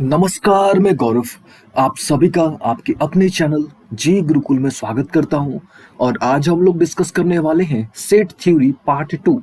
नमस्कार, मैं गौरव आप सभी का आपके अपने चैनल जी गुरुकुल में स्वागत करता हूं। और आज हम लोग डिस्कस करने वाले हैं सेट थ्योरी पार्ट 2।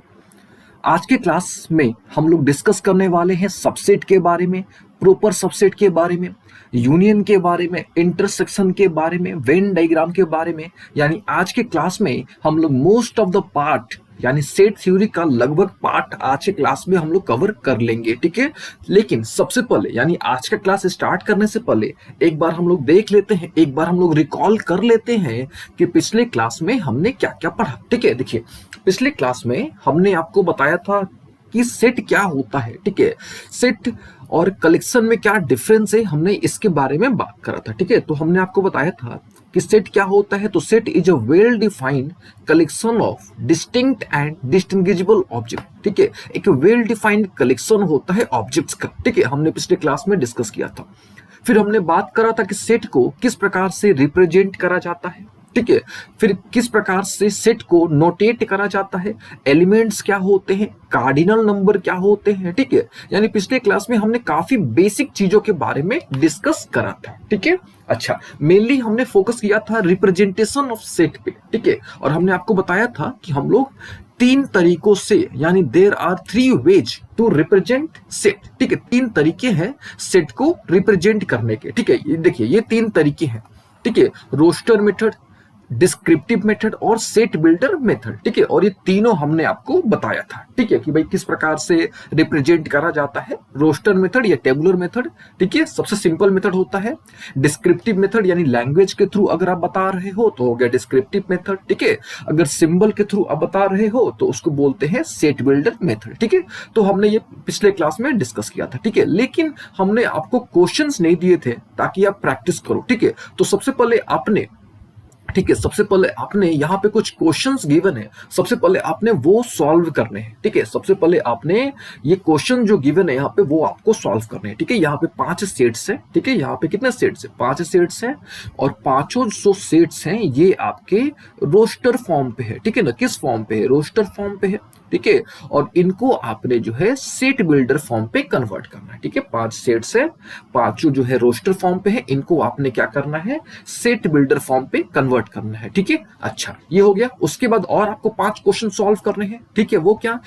आज के क्लास में हम लोग डिस्कस करने वाले हैं सबसेट के बारे में, प्रॉपर सबसेट के बारे में, यूनियन के बारे में, इंटरसेक्शन के बारे में, वेन डायग्राम के बारे में। यानी आज के क्लास में हम लोग मोस्ट ऑफ द पार्ट यानी सेट थ्योरी का लगभग पार्ट आज के क्लास में हम लोग कवर कर लेंगे, ठीक है। लेकिन सबसे पहले यानी आज का क्लास स्टार्ट करने से पहले एक बार हम लोग देख लेते हैं, एक बार हम लोग रिकॉल कर लेते हैं कि पिछले क्लास में हमने क्या क्या पढ़ा, ठीक है। देखिए, पिछले क्लास में हमने आपको बताया था कि सेट क्या होता है, ठीक है। सेट और कलेक्शन में क्या डिफरेंस है, हमने इसके बारे में बात करा था, ठीक है। तो हमने आपको बताया था कि सेट क्या होता है। तो set is a well defined collection of distinct and distinguishable object, ठीक है। एक वेल डिफाइंड कलेक्शन होता है ऑब्जेक्ट्स का, ठीक है। हमने पिछले क्लास में डिस्कस किया था। फिर हमने बात करा था कि सेट को किस प्रकार से रिप्रेजेंट करा जाता है, ठीक है। फिर किस प्रकार से सेट को नोटेट करा जाता है, एलिमेंट्स क्या होते हैं, कार्डिनल नंबर क्या होते हैं, ठीक है। यानी पिछले क्लास में हमने काफी बेसिक चीजों के बारे में डिस्कस करा था, ठीक है। अच्छा, मेनली हमने फोकस किया था रिप्रेजेंटेशन ऑफ सेट पे, ठीक है। और हमने आपको बताया था कि हम लोग तीन तरीकों से यानी there are 3 ways to represent set, ठीक है। 3 तरीके हैं सेट को रिप्रेजेंट करने के, ठीक है। ये देखिए, ये 3 तरीके हैं, ठीक है। रोस्टर मेथड, डिस्क्रिप्टिव मेथड और सेट बिल्डर मेथड, ठीक है। और ये तीनों हमने आपको बताया था, ठीक है, कि भाई किस प्रकार से रिप्रेजेंट करा जाता है। रोस्टर मेथड या टेबुलर मेथड, ठीक है, सबसे सिंपल मेथड होता है। डिस्क्रिप्टिव मेथड यानी लैंग्वेज के थ्रू अगर आप बता रहे हो तो हो गया डिस्क्रिप्टिव मेथड, ठीक है। अगर सिंबल के थ्रू आप बता रहे हो तो उसको बोलते हैं सेट बिल्डर मेथड, ठीक है। तो हमने ये पिछले क्लास में डिस्कस किया था, ठीक है। लेकिन हमने आपको क्वेश्चंस नहीं दिए थे ताकि आप प्रैक्टिस करो, ठीक है। तो सबसे पहले आपने, ठीक है, सबसे पहले आपने यहाँ पे कुछ क्वेश्चंस गिवन है, सबसे पहले आपने वो सॉल्व करने हैं, ठीक है। सबसे पहले आपने ये क्वेश्चन जो गिवन है यहाँ पे वो आपको सॉल्व करने हैं, ठीक है। यहाँ पे 5 सेट्स हैं, ठीक है। यहाँ पे कितने सेट्स हैं? 5 सेट्स हैं। और पांचों जो सेट्स हैं ये आपके रोस्टर फॉर्म पे है, ठीक है ना। किस फॉर्म पे है? रोस्टर फॉर्म पे है, ठीक है। और इनको आपने जो है सेट बिल्डर फॉर्म पे कन्वर्ट करना है, ठीक है। 5 सेट्स है, पांचों जो है रोस्टर फॉर्म पे है, इनको आपने क्या करना है? सेट बिल्डर फॉर्म पे कन्वर्ट करना है, ठीक है। अच्छा, ये हो गया। उसके बाद और आपको 5 क्वेश्चन सॉल्व करने हैं, ठीक है। वो क्या?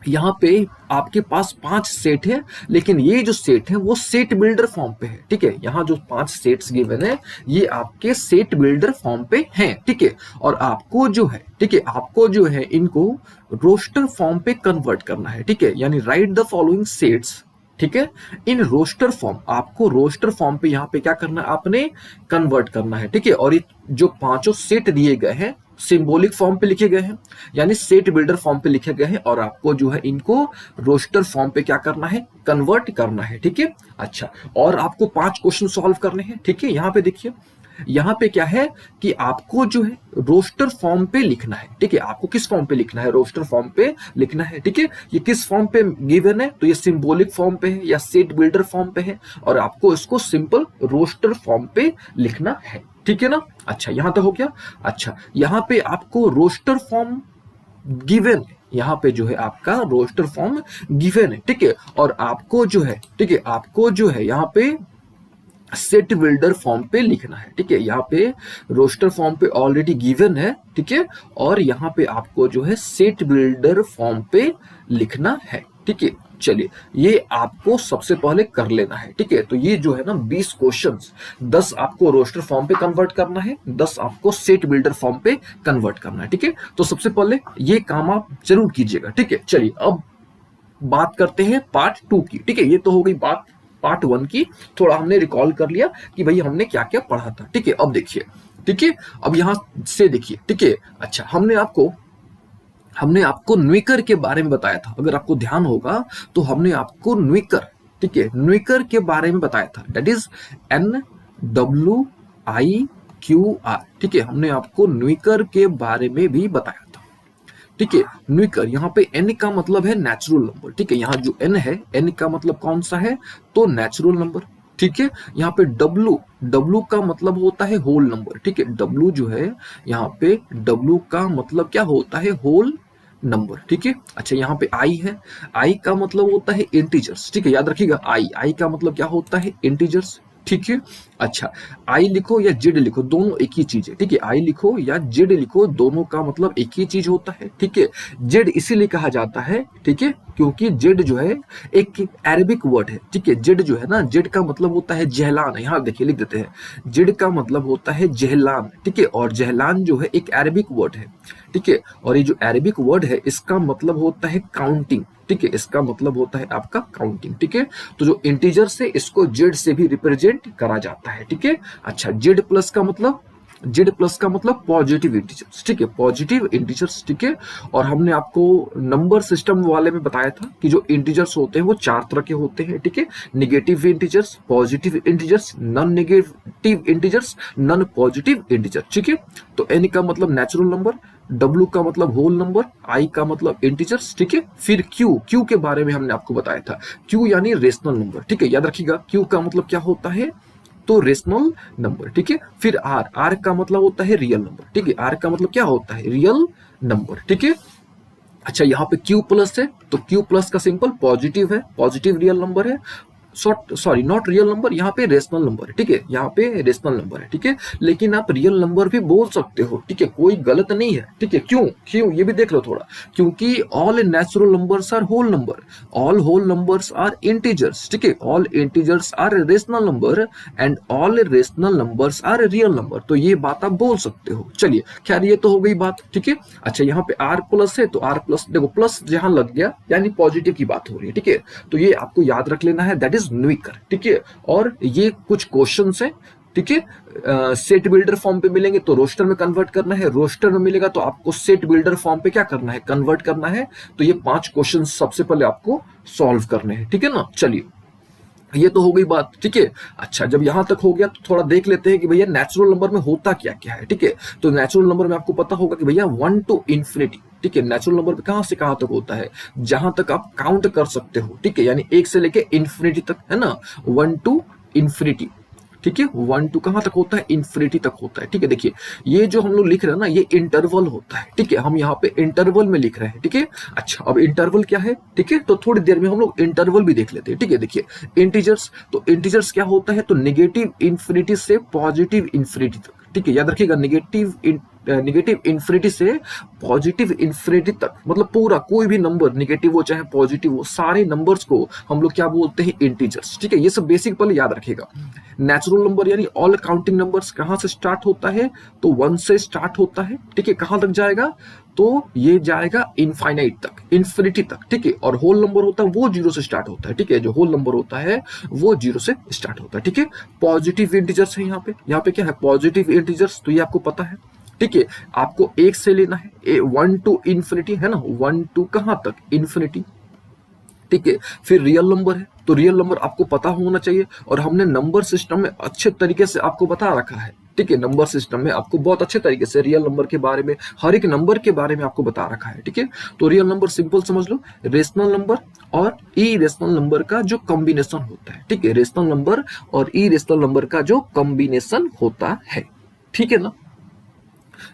यहाँ पे आपके पास 5 सेट है, लेकिन ये जो सेट है वो सेट बिल्डर फॉर्म पे है, ठीक है। यहाँ जो 5 सेट्स गिवन है ये आपके सेट बिल्डर फॉर्म पे हैं, ठीक है। और आपको जो है, ठीक है, आपको जो है इनको रोस्टर फॉर्म पे कन्वर्ट करना है, ठीक है। यानी राइट द फॉलोइंग सेट्स, ठीक है, इन रोस्टर फॉर्म। आपको रोस्टर फॉर्म पे यहाँ पे क्या करना है? आपने कन्वर्ट करना है, ठीक है। और ये जो पांचों सेट दिए गए हैं सिंबॉलिक फॉर्म पे लिखे गए हैं, यानी सेट बिल्डर फॉर्म पे लिखे गए हैं, और आपको जो है इनको रोस्टर फॉर्म पे क्या करना है? कन्वर्ट करना है, ठीक है। अच्छा, और आपको 5 क्वेश्चन सॉल्व करने हैं, ठीक है। यहाँ पे देखिए, यहाँ पे क्या है कि आपको जो है रोस्टर फॉर्म पे लिखना है, ठीक है। आपको किस फॉर्म पे लिखना है? रोस्टर फॉर्म पे लिखना है, ठीक है। ये किस फॉर्म पे गिवन है? तो ये सिंबॉलिक फॉर्म पे है या सेट बिल्डर फॉर्म पे है, और आपको इसको सिंपल रोस्टर फॉर्म पे लिखना है, ठीक है ना। अच्छा, यहां तक हो गया। अच्छा, यहाँ पे आपको रोस्टर फॉर्म गिवन है, यहाँ पे जो है आपका रोस्टर फॉर्म गिवन है, ठीक है। और आपको जो है, ठीक है, आपको जो है यहाँ पे सेट बिल्डर फॉर्म पे लिखना है, ठीक है। यहाँ पे रोस्टर फॉर्म पे ऑलरेडी गिवन है, ठीक है। और यहाँ पे आपको जो है सेट बिल्डर फॉर्म पे लिखना है, ठीक है। चलिए, ये आपको सबसे पहले कर लेना है, ठीक है। तो ये जो है ना 20 क्वेश्चंस, 10 आपको रोस्टर फॉर्म पे कन्वर्ट करना है, 10 आपको सेट बिल्डर फॉर्म पे कन्वर्ट करना है, ठीक है। तो सबसे पहले ये काम आप जरूर कीजिएगा, ठीक है। चलिए, अब बात करते हैं पार्ट 2 की, ठीक है। ये तो हो गई बात पार्ट 1 की, थोड़ा हमने रिकॉल कर लिया कि भाई हमने क्या क्या पढ़ा था, ठीक है। अब देखिए, ठीक है, अब यहां से देखिए, ठीक है। अच्छा, हमने आपको न्यूकर के बारे में बताया था, अगर आपको ध्यान होगा तो हमने आपको न्यूकर, ठीक है, न्यूकर के बारे में बताया था। दैट इज NWIQR, ठीक है। हमने आपको न्यूकर के बारे में भी बताया था, ठीक है। न्यूकर, यहाँ पे n का मतलब है नेचुरल नंबर, ठीक है। यहाँ जो n है, n का मतलब कौन सा है? तो नेचुरल नंबर, ठीक है। यहाँ पे W का मतलब होता है होल नंबर, ठीक है। W जो है यहाँ पे W का मतलब क्या होता है? होल नंबर, ठीक है। अच्छा यहाँ पे आई है, आई का मतलब होता है इंटीजर्स, ठीक है, याद रखिएगा आई का मतलब क्या होता है, इंटीजर्स, ठीक है। अच्छा आई लिखो या जेड लिखो, दोनों एक ही चीज है, ठीक है। आई लिखो या जेड लिखो, दोनों का मतलब एक ही चीज होता है, ठीक है। जेड इसीलिए कहा जाता है, ठीक है, क्योंकि जेड जो है एक अरेबिक वर्ड है, ठीक है। जेड जो है ना, जेड का मतलब होता है जहलान, यहाँ देखिए लिख देते हैं, जेड का मतलब होता है जहलान, ठीक है। और जहलान जो है एक अरेबिक वर्ड है, ठीक है। और ये जो अरेबिक वर्ड है इसका मतलब होता है काउंटिंग, ठीक है, इसका मतलब होता है आपका काउंटिंग, ठीक है। तो जो इंटीजर से इसको जेड से भी रिप्रेजेंट करा जाता है, ठीक है। अच्छा जेड प्लस का मतलब, जेड प्लस का मतलब पॉजिटिव इंटीजर्स, ठीक है, पॉजिटिव इंटीजर्स, ठीक है। और हमने आपको नंबर सिस्टम वाले में बताया था कि जो इंटीजर्स होते हैं वो 4 तरह के होते हैं, ठीक है। Negative integers, positive integers, non negative integers, non positive integer, ठीक है। तो एन का मतलब नेचुरल नंबर, डब्ल्यू का मतलब होल नंबर, आई का मतलब इंटीजर्स, ठीक है। फिर क्यू के बारे में हमने आपको बताया था, क्यू यानी रेशनल नंबर, ठीक है, याद रखिएगा क्यू का मतलब क्या होता है, तो रेशनल नंबर, ठीक है। फिर आर का मतलब होता है रियल नंबर, ठीक है, आर का मतलब क्या होता है, रियल नंबर, ठीक है। अच्छा यहाँ पे क्यू प्लस है, तो क्यू प्लस का सिंपल पॉजिटिव है, पॉजिटिव रियल नंबर है, सॉरी नॉट रियल नंबर, यहाँ पे रेशनल नंबर है, ठीक है, यहाँ पे रेशनल नंबर है, ठीक है। लेकिन आप रियल नंबर भी बोल सकते हो, ठीक है, कोई गलत नहीं है, ठीक है। क्यों क्यों ये भी देख लो थोड़ा, क्योंकि all natural numbers are whole number, all whole numbers are integers, ठीक है, all integers are rational number and all rational numbers are real number, तो ये बात आप बोल सकते हो। चलिए खैर ये तो हो गई बात, ठीक है। अच्छा यहाँ पे आर प्लस है, तो आर प्लस देखो प्लस जहां लग गया यानी पॉजिटिव की बात हो रही है, ठीक है। तो ये आपको याद रख लेना है, दैट इज न्यूइकर, ठीक है। और ये कुछ क्वेश्चंस हैं, ठीक है। सेट बिल्डर फॉर्म पे मिलेंगे तो रोस्टर में कन्वर्ट करना है, रोस्टर में मिलेगा तो आपको सेट बिल्डर फॉर्म पे क्या करना है, कन्वर्ट करना है। तो ये 5 क्वेश्चन सबसे पहले आपको सॉल्व करने हैं, ठीक है ना। चलिए ये तो हो गई बात, ठीक है। अच्छा जब यहां तक हो गया तो थोड़ा देख लेते हैं कि भैया नेचुरल नंबर में होता क्या क्या है, ठीक है। तो नेचुरल नंबर में आपको पता होगा कि भैया 1 to infinity, ठीक है। नेचुरल नंबर कहां से कहां तक होता है, जहां तक आप काउंट कर सकते हो, ठीक है, यानी 1 से लेके इन्फिनिटी तक, है ना, 1 to infinity, ठीक है। 1 to कहां तक होता है, इन्फिनिटी तक होता है, ठीक है। देखिए ये जो हम लोग लिख रहे हैं ना, ये इंटरवल होता है, ठीक है, हम यहाँ पे इंटरवल में लिख रहे हैं, ठीक है। अच्छा अब इंटरवल क्या है, ठीक है, तो थोड़ी देर में हम लोग इंटरवल भी देख लेते हैं, ठीक है। देखिए इंटीजर्स, तो इंटीजर्स क्या होता है, तो नेगेटिव इन्फिनिटी से पॉजिटिव इन्फिनिटी तक, ठीक है, याद रखिएगा नेगेटिव इन्फिनिटी से पॉजिटिव इन्फिनिटी तक, मतलब पूरा कोई भी नंबर नेगेटिव हो चाहे पॉजिटिव हो, सारे नंबर्स को हम लोग क्या बोलते हैं, इंटीजर्स, ठीक है। ये सब बेसिक पहले याद रखिएगा। नेचुरल नंबर यानी ऑल काउंटिंग नंबर्स कहां से स्टार्ट होता है, तो 1 से स्टार्ट होता है, ठीक है। कहां तक जाएगा, तो ये जाएगा इनफाइनाइट तक, इन्फिनिटी तक, ठीक है। और होल नंबर होता है वो 0 से स्टार्ट होता है, ठीक है, जो होल नंबर होता है वो 0 से स्टार्ट होता है, ठीक है। पॉजिटिव इंटीजर्स है यहाँ पे क्या है, पॉजिटिव इंटीजर्स, तो ये आपको पता है, ठीक है। आपको 1 से लेना है, 1 to infinity है ना, 1 to कहां तक, इन्फिनिटी, ठीक है। फिर रियल नंबर है, तो रियल नंबर आपको पता होना चाहिए, और हमने नंबर सिस्टम में अच्छे तरीके से आपको बता रखा है, ठीक है। नंबर सिस्टम में आपको बहुत अच्छे तरीके से रियल नंबर के बारे में, हर एक नंबर के बारे में आपको बता रखा है, ठीक है। तो रियल नंबर सिंपल समझ लो, रेशनल नंबर और इरेशनल नंबर का जो कॉम्बिनेशन होता है, ठीक है, रेशनल नंबर और इरेशनल नंबर का जो कॉम्बिनेशन होता है, ठीक है ना।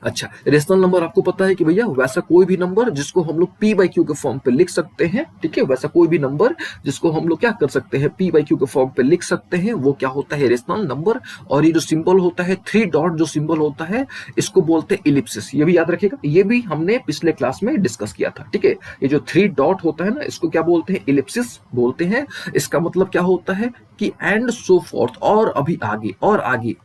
अच्छा रेशनल नंबर आपको पता है कि भैया वैसा कोई भी नंबर जिसको हम लोग पी बाई क्यू के फॉर्म पे लिख सकते हैं, ठीक है, वैसा कोई भी नंबर जिसको हम लोग क्या कर सकते हैं, पी बाई क्यू के फॉर्म पे लिख सकते हैं, वो क्या होता है, रेशनल नंबर। और ये जो सिंबल होता है 3 डॉट जो सिंबल होता है, इसको बोलते हैं इलिप्सिस, ये भी याद रखिएगा, ये भी हमने पिछले क्लास में डिस्कस किया था, ठीक है। ये जो 3 डॉट होता है ना, इसको क्या बोलते हैं, इलिप्सिस बोलते हैं। इसका मतलब क्या होता है कि एंड सो फोर्थ, और अभी आगे और आगे,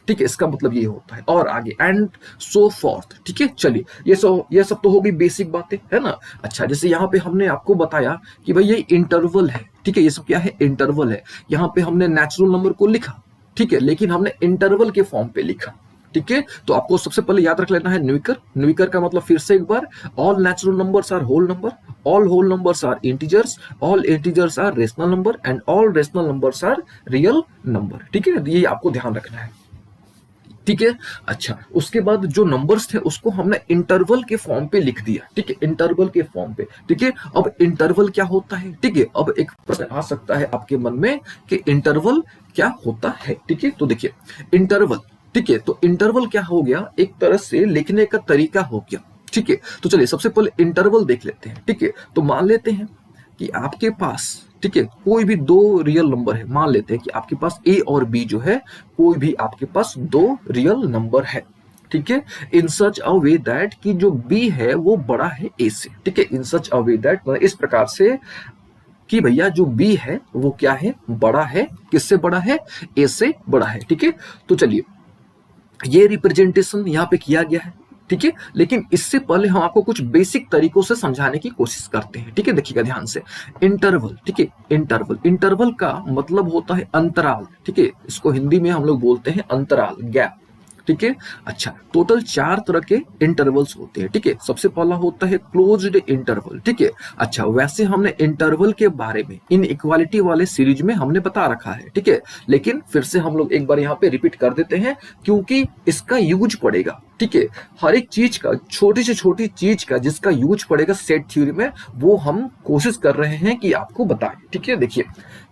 ठीक है, इसका मतलब ये होता है और आगे, एंड सो फोर्थ, ठीक है। चलिए ये सब तो हो गई बेसिक बातें, है ना। अच्छा जैसे यहाँ पे हमने आपको बताया कि भाई ये इंटरवल है, ठीक है, ये सब क्या है, इंटरवल है। यहाँ पे हमने नेचुरल नंबर को लिखा, ठीक है, लेकिन हमने इंटरवल के फॉर्म पे लिखा, ठीक है। तो आपको सबसे पहले याद रख लेना है न्यूइकर, न्यूइकर का मतलब फिर से एक बार, all natural numbers are whole number, all whole numbers are integers, all integers are rational number and all rational numbers are real number, ठीक है, ये आपको ध्यान रखना है, ठीक है। अच्छा उसके बाद जो नंबर्स थे उसको हमने इंटरवल के फॉर्म पे लिख दिया, ठीक है, इंटरवल के फॉर्म पे, ठीक है। अब इंटरवल क्या होता है, ठीक है, अब एक प्रश्न आ सकता है आपके मन में कि इंटरवल क्या होता है, ठीक है। तो देखिए इंटरवल, ठीक है, तो इंटरवल क्या हो गया, एक तरह से लिखने का तरीका हो गया, ठीक है। तो चलिए सबसे पहले इंटरवल देख लेते हैं, ठीक है। तो मान लेते हैं कि आपके पास, ठीक है, कोई भी दो रियल नंबर है। मान लेते हैं कि आपके पास ए और बी जो है, कोई भी आपके पास दो रियल नंबर है, ठीक है। इन सच अ वे दैट कि जो बी है वो बड़ा है ए से, ठीक है। इन सच अ वे दैट मतलब इस प्रकार से कि भैया जो बी है वो क्या है, बड़ा है। किससे बड़ा है, ए से बड़ा है, ठीक है। तो चलिए ये रिप्रेजेंटेशन यहाँ पे किया गया है, ठीक है। लेकिन इससे पहले हम आपको कुछ बेसिक तरीकों से समझाने की कोशिश करते हैं, ठीक है। देखिएगा ध्यान से, इंटरवल, ठीक है। इंटरवल, इंटरवल का मतलब होता है अंतराल, ठीक है। इसको हिंदी में हम लोग बोलते हैं अंतराल, गैप, ठीक है। अच्छा, टोटल 4 तरह के इंटरवल्स होते हैं, ठीक है। सबसे पहला होता है क्लोज्ड इंटरवल, ठीक है। अच्छा, वैसे हमने इंटरवल के बारे में इन इक्वालिटी वाले सीरीज में हमने बता रखा है, ठीक है। लेकिन फिर से हम लोग एक बार यहाँ पे रिपीट कर देते हैं क्योंकि इसका यूज पड़ेगा, ठीक है। हर एक चीज का, छोटी से छोटी चीज का जिसका यूज पड़ेगा सेट थ्योरी में, वो हम कोशिश कर रहे हैं कि आपको बताएं, ठीक है। देखिए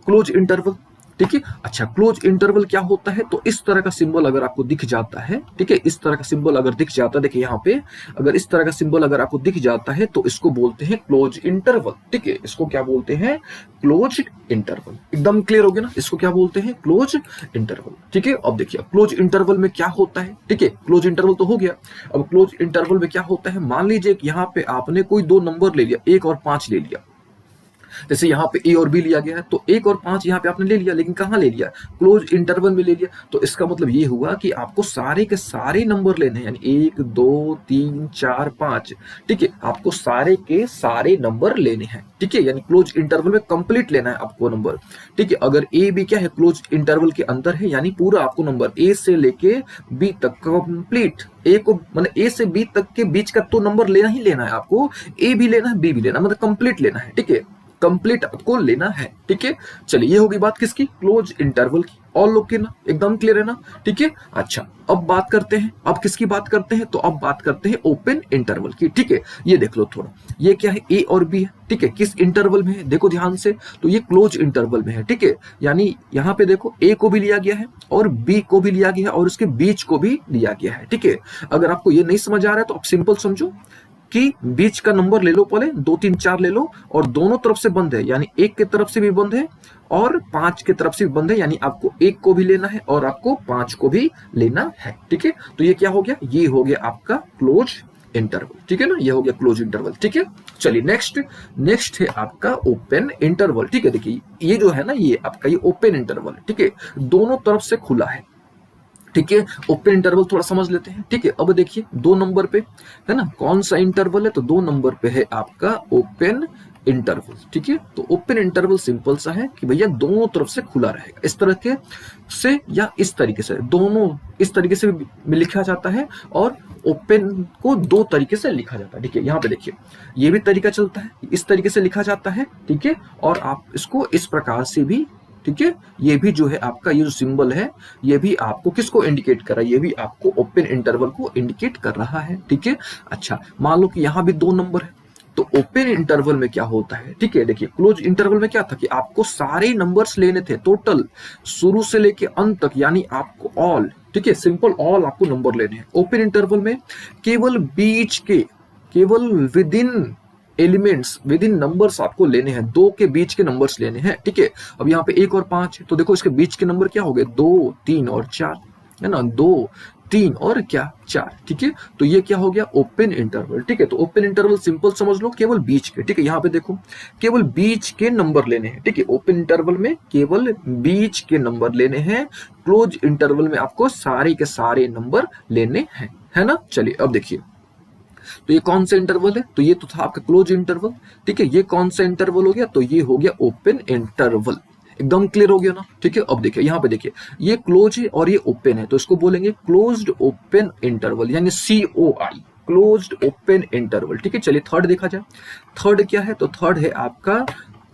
क्लोज इंटरवल, ठीक है। अच्छा, क्लोज इंटरवल क्या होता है, तो इस तरह का सिंबल अगर आपको दिख जाता है, ठीक है, इस तरह का सिंबल अगर दिख जाता है, देखिए यहाँ पे अगर इस तरह का सिंबल अगर आपको दिख जाता है तो इसको बोलते हैं क्लोज इंटरवल, ठीक है। इसको क्या बोलते हैं, क्लोज इंटरवल। एकदम क्लियर हो गया ना, इसको क्या बोलते हैं, क्लोज इंटरवल, ठीक है। अब देखिए क्लोज इंटरवल में क्या होता है, ठीक है। क्लोज इंटरवल तो हो गया। अब क्लोज इंटरवल में क्या होता है, मान लीजिए कि यहाँ पे आपने कोई दो नंबर ले लिया, 1 और 5 ले लिया। जैसे यहाँ पे ए और बी लिया गया है तो 1 और 5 यहाँ पे आपने ले लिया, लेकिन कहाँ ले लिया, क्लोज इंटरवल में ले लिया। तो इसका मतलब ये हुआ कि आपको सारे के सारे नंबर लेने हैं, यानी 1 2 3 4 5, ठीक है। आपको सारे के सारे नंबर लेने हैं, ठीक है। यानी क्लोज इंटरवल में कंप्लीट लेना है आपको नंबर, ठीक है। अगर ए बी क्या है, क्लोज इंटरवल के अंदर है, यानी पूरा आपको नंबर ए से लेके बी तक कंप्लीट, ए को मतलब ए से बी तक के बीच का तो नंबर लेना ही लेना है आपको, ए भी लेना है बी भी लेना, मतलब कंप्लीट लेना है, ठीक है। कंप्लीट आपको लेना है, ठीक है। चलिए ये होगी बात किसकी, क्लोज इंटरवल की। और लोग की ना एकदम क्लियर है ना, ठीक है। अच्छा, अब बात करते हैं, अब किसकी बात करते हैं, तो अब बात करते हैं ओपन इंटरवल की, ठीक है। ये देख लो थोड़ा, ये क्या है, ए और बी है, ठीक है। किस इंटरवल में है, देखो ध्यान से, तो ये क्लोज इंटरवल में है, ठीक है। यानी यहाँ पे देखो ए को भी लिया गया है और बी को भी लिया गया है और उसके बीच को भी लिया गया है, ठीक है। अगर आपको ये नहीं समझ आ रहा है तो आप सिंपल समझो कि बीच का नंबर ले लो, पहले 2 3 4 ले लो और दोनों तरफ से बंद है, यानी 1 की तरफ से भी बंद है और 5 की तरफ से भी बंद है, यानी आपको 1 को भी लेना है और आपको 5 को भी लेना है, ठीक है। तो ये क्या हो गया, ये हो गया आपका क्लोज इंटरवल, ठीक है ना, ये हो गया क्लोज इंटरवल, ठीक है। चलिए नेक्स्ट है आपका ओपन इंटरवल, ठीक है। देखिए ये जो है ना, ये आपका ये ओपन इंटरवल, ठीक है, दोनों तरफ से खुला है, ठीक है। ओपन इंटरवल थोड़ा समझ लेते हैं, ठीक है। अब देखिए 2 नंबर पे है ना, कौन सा इंटरवल है, तो 2 नंबर पे है आपका ओपन इंटरवल, ठीक है। तो ओपन इंटरवल सिंपल सा है कि भैया दोनों तरफ से खुला रहेगा, इस तरह के से या इस तरीके से, दोनों इस तरीके से भी लिखा जाता है और ओपन को 2 तरीके से लिखा जाता है, ठीक है। यहाँ पे देखिए ये भी तरीका चलता है, इस तरीके से लिखा जाता है, ठीक है। और आप इसको इस प्रकार से भी, ठीक है। ये भी जो है आपका ये जो सिंबल है, ये भी आपको किसको इंडिकेट कर रहा है, ये भी आपको ओपन इंटरवल को इंडिकेट कर रहा है, ठीक है। अच्छा, मान लो कि यहाँ भी 2 नंबर है, तो ओपन इंटरवल में क्या होता है, ठीक है। देखिए क्लोज इंटरवल में क्या था कि आपको सारे नंबर्स लेने थे, टोटल शुरू से लेके अंत तक, यानी आपको ऑल, ठीक है, सिंपल ऑल आपको नंबर लेने हैं। ओपन इंटरवल में केवल बीच के, केवल with in elements, with in numbers आपको लेने हैं, 2 के बीच के नंबर्स लेने हैं, ठीक है। अब यहाँ पे 1 और 5 है, तो देखो इसके बीच के नंबर क्या हो गए, 2 3 और 4, है ना, 2 3 और क्या 4, ठीक है। तो ये क्या हो गया, ओपन इंटरवल, ठीक है। तो ओपन इंटरवल सिंपल समझ लो, केवल बीच के, ठीक है। यहाँ पे देखो केवल बीच के नंबर लेने हैं, ठीक है। ओपन इंटरवल में केवल बीच के नंबर लेने हैं, क्लोज इंटरवल में आपको सारे के सारे नंबर लेने हैं, है ना। चलिए अब देखिए, तो ये कौन सा इंटरवल है, तो ये तो था आपका क्लोज इंटरवल, ठीक है। ये कौन सा इंटरवल हो गया, तो ये हो गया ओपन इंटरवल। एकदम क्लियर हो गया ना, ठीक है। अब देखिए यहाँ पे देखिए ये क्लोज है और ये ओपन है, तो इसको बोलेंगे क्लोज्ड ओपन इंटरवल, यानी COI, क्लोज्ड ओपन इंटरवल, ठीक है। चलिए थर्ड देखा जाए, थर्ड क्या है, तो थर्ड है आपका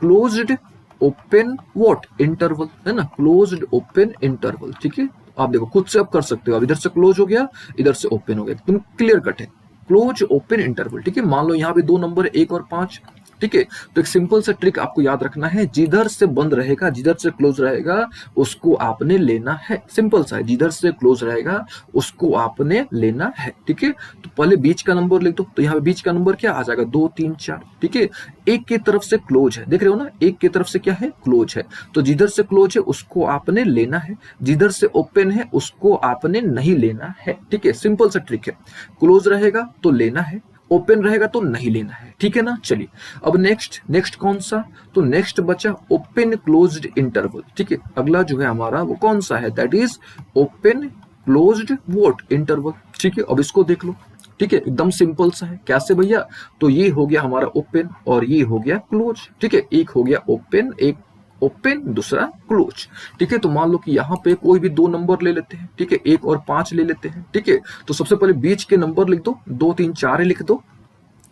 क्लोज्ड ओपन व्हाट इंटरवल, है ना, क्लोज्ड ओपन इंटरवल, ठीक है। आप देखो खुद से आप कर सकते हो, अब इधर से क्लोज हो गया, इधर से ओपन हो गया, एकदम क्लियर कट है, क्लोज ओपन इंटरवल, ठीक है। मान लो यहाँ पे 2 नंबर 1 और 5, ठीक है। तो एक सिंपल सा ट्रिक आपको याद रखना है, जिधर से बंद रहेगा, जिधर से क्लोज रहेगा उसको आपने लेना है। सिंपल सा है, जिधर से क्लोज रहेगा उसको आपने लेना है। ठीक है, तो पहले बीच का नंबर लिख दो। तो यहाँ पे बीच का नंबर क्या आ जाएगा, 2 3 4। ठीक है, एक की तरफ से क्लोज है, देख रहे हो ना, एक की तरफ से क्या है, क्लोज है। तो जिधर से क्लोज है उसको आपने लेना है, जिधर से ओपन है उसको आपने नहीं लेना है। ठीक है, सिंपल सा ट्रिक है, क्लोज रहेगा तो लेना है, ओपन रहेगा तो नहीं लेना है। ठीक है ना। चलिए अब नेक्स्ट कौन सा, तो नेक्स्ट बचा ओपन क्लोज्ड इंटरवल। ठीक है, अगला जो है हमारा वो कौन सा है, that is open closed what interval. ठीक है, अब इसको देख लो। ठीक है, एकदम सिंपल सा है, कैसे भैया, तो ये हो गया हमारा ओपन और ये हो गया क्लोज। ठीक है, एक हो गया ओपन, एक ओपन दूसरा क्लोज। ठीक है, तो मान लो कि यहाँ पे कोई भी 2 नंबर ले लेते हैं। ठीक है, 1 और 5 ले लेते हैं। ठीक है, तो सबसे पहले बीच के नंबर लिख दो, 2 3 4 लिख दो।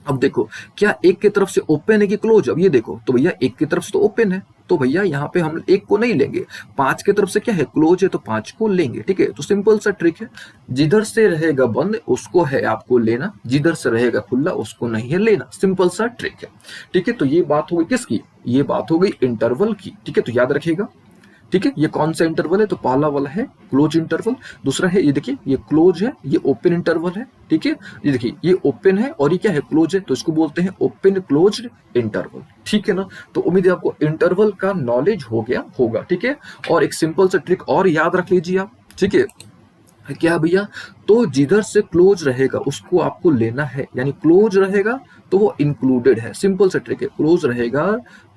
अब देखो क्या एक की तरफ से ओपन है कि क्लोज, अब ये देखो तो भैया एक की तरफ से तो ओपन है, तो भैया यहाँ पे हम एक को नहीं लेंगे, 5 की तरफ से क्या है, क्लोज है, तो 5 को लेंगे। ठीक है, तो सिंपल सा ट्रिक है, जिधर से रहेगा बंद उसको है आपको लेना, जिधर से रहेगा खुला उसको नहीं है लेना। सिंपल सा ट्रिक है। ठीक है, तो ये बात हो गई किसकी, ये बात हो गई इंटरवल की। ठीक है, तो याद रखिएगा। ठीक है, ये कौन सा इंटरवल है, तो पहला वाला है क्लोज इंटरवल, दूसरा है ये देखिए ये क्लोज है, ये ओपन इंटरवल है। ठीक है, ये देखिए ये ओपन है और ये क्या है, क्लोज है, तो इसको बोलते हैं ओपन क्लोज्ड इंटरवल। ठीक है ना। तो उम्मीद है आपको इंटरवल का नॉलेज हो गया होगा। ठीक है, और एक सिंपल सा ट्रिक और याद रख लीजिए आप। ठीक है, क्या भैया, तो जिधर से क्लोज रहेगा उसको आपको लेना है, यानी क्लोज रहेगा तो वो इंक्लूडेड है। सिंपल सा ट्रिक है, क्लोज रहेगा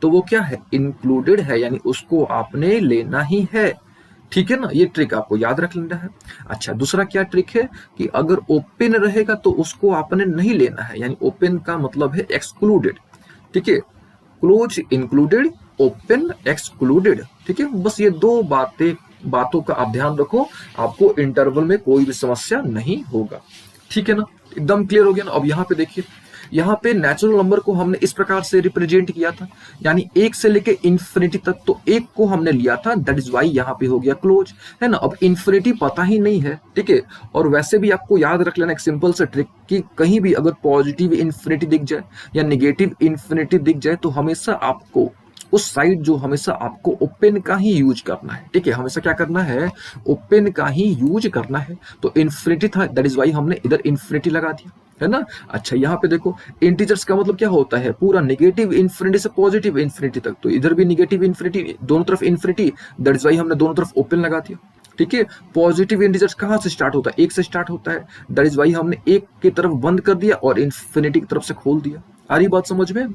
तो वो क्या है, इंक्लूडेड है, यानी उसको आपने लेना ही है। ठीक है ना, ये ट्रिक आपको याद रख लेना है। अच्छा, दूसरा क्या ट्रिक है कि अगर ओपन रहेगा तो उसको आपने नहीं लेना है, यानी ओपन का मतलब है एक्सक्लूडेड। ठीक है, क्लोज इंक्लूडेड, ओपन एक्सक्लूडेड। ठीक है, बस ये 2 बातों का आप ध्यान रखो, आपको इंटरवल में कोई भी समस्या नहीं होगा। ठीक है ना, एकदम क्लियर हो गया ना। अब यहाँ पे देखिए, यहाँ पे नेचुरल नंबर को हमने इस प्रकार से रिप्रेजेंट किया था, यानी 1 से लेके इन्फिनिटी तक, तो 1 को हमने लिया था, दैट इज वाई यहाँ पे हो गया क्लोज, है ना। अब इन्फिनिटी पता ही नहीं है। ठीक है, और वैसे भी आपको याद रख लेना एक सिंपल सा ट्रिक कि कहीं भी अगर पॉजिटिव इन्फिनिटी दिख जाए या निगेटिव इन्फिनिटी दिख जाए तो हमेशा आपको उस साइड जो हमेशा आपको ओपन का ही यूज करना है। ठीक है, हमेशा क्या करना है, ओपन का ही यूज करना है। तो इन्फिनिटी था, दैट इज वाई हमने इधर इन्फिनिटी लगा दिया, है ना। अच्छा, यहाँ पे देखो इंटीजर्स का मतलब क्या होता है, पूरा नेगेटिव इन्फिनिटी से पॉजिटिव इन्फिनिटी तक, तो इधर भी नेगेटिव इन्फिनिटी, दोनों तरफ इन्फिनिटी, दैट इज वाई हमने दोनों तरफ ओपन लगा दिया। ठीक है, पॉजिटिव इंटीजर्स कहाँ से स्टार्ट होता है, 1 से स्टार्ट होता है, दैट इज वाई हमने 1 की तरफ बंद कर दिया और इन्फिनिटी की तरफ से खोल दिया। आ रही बात समझ में।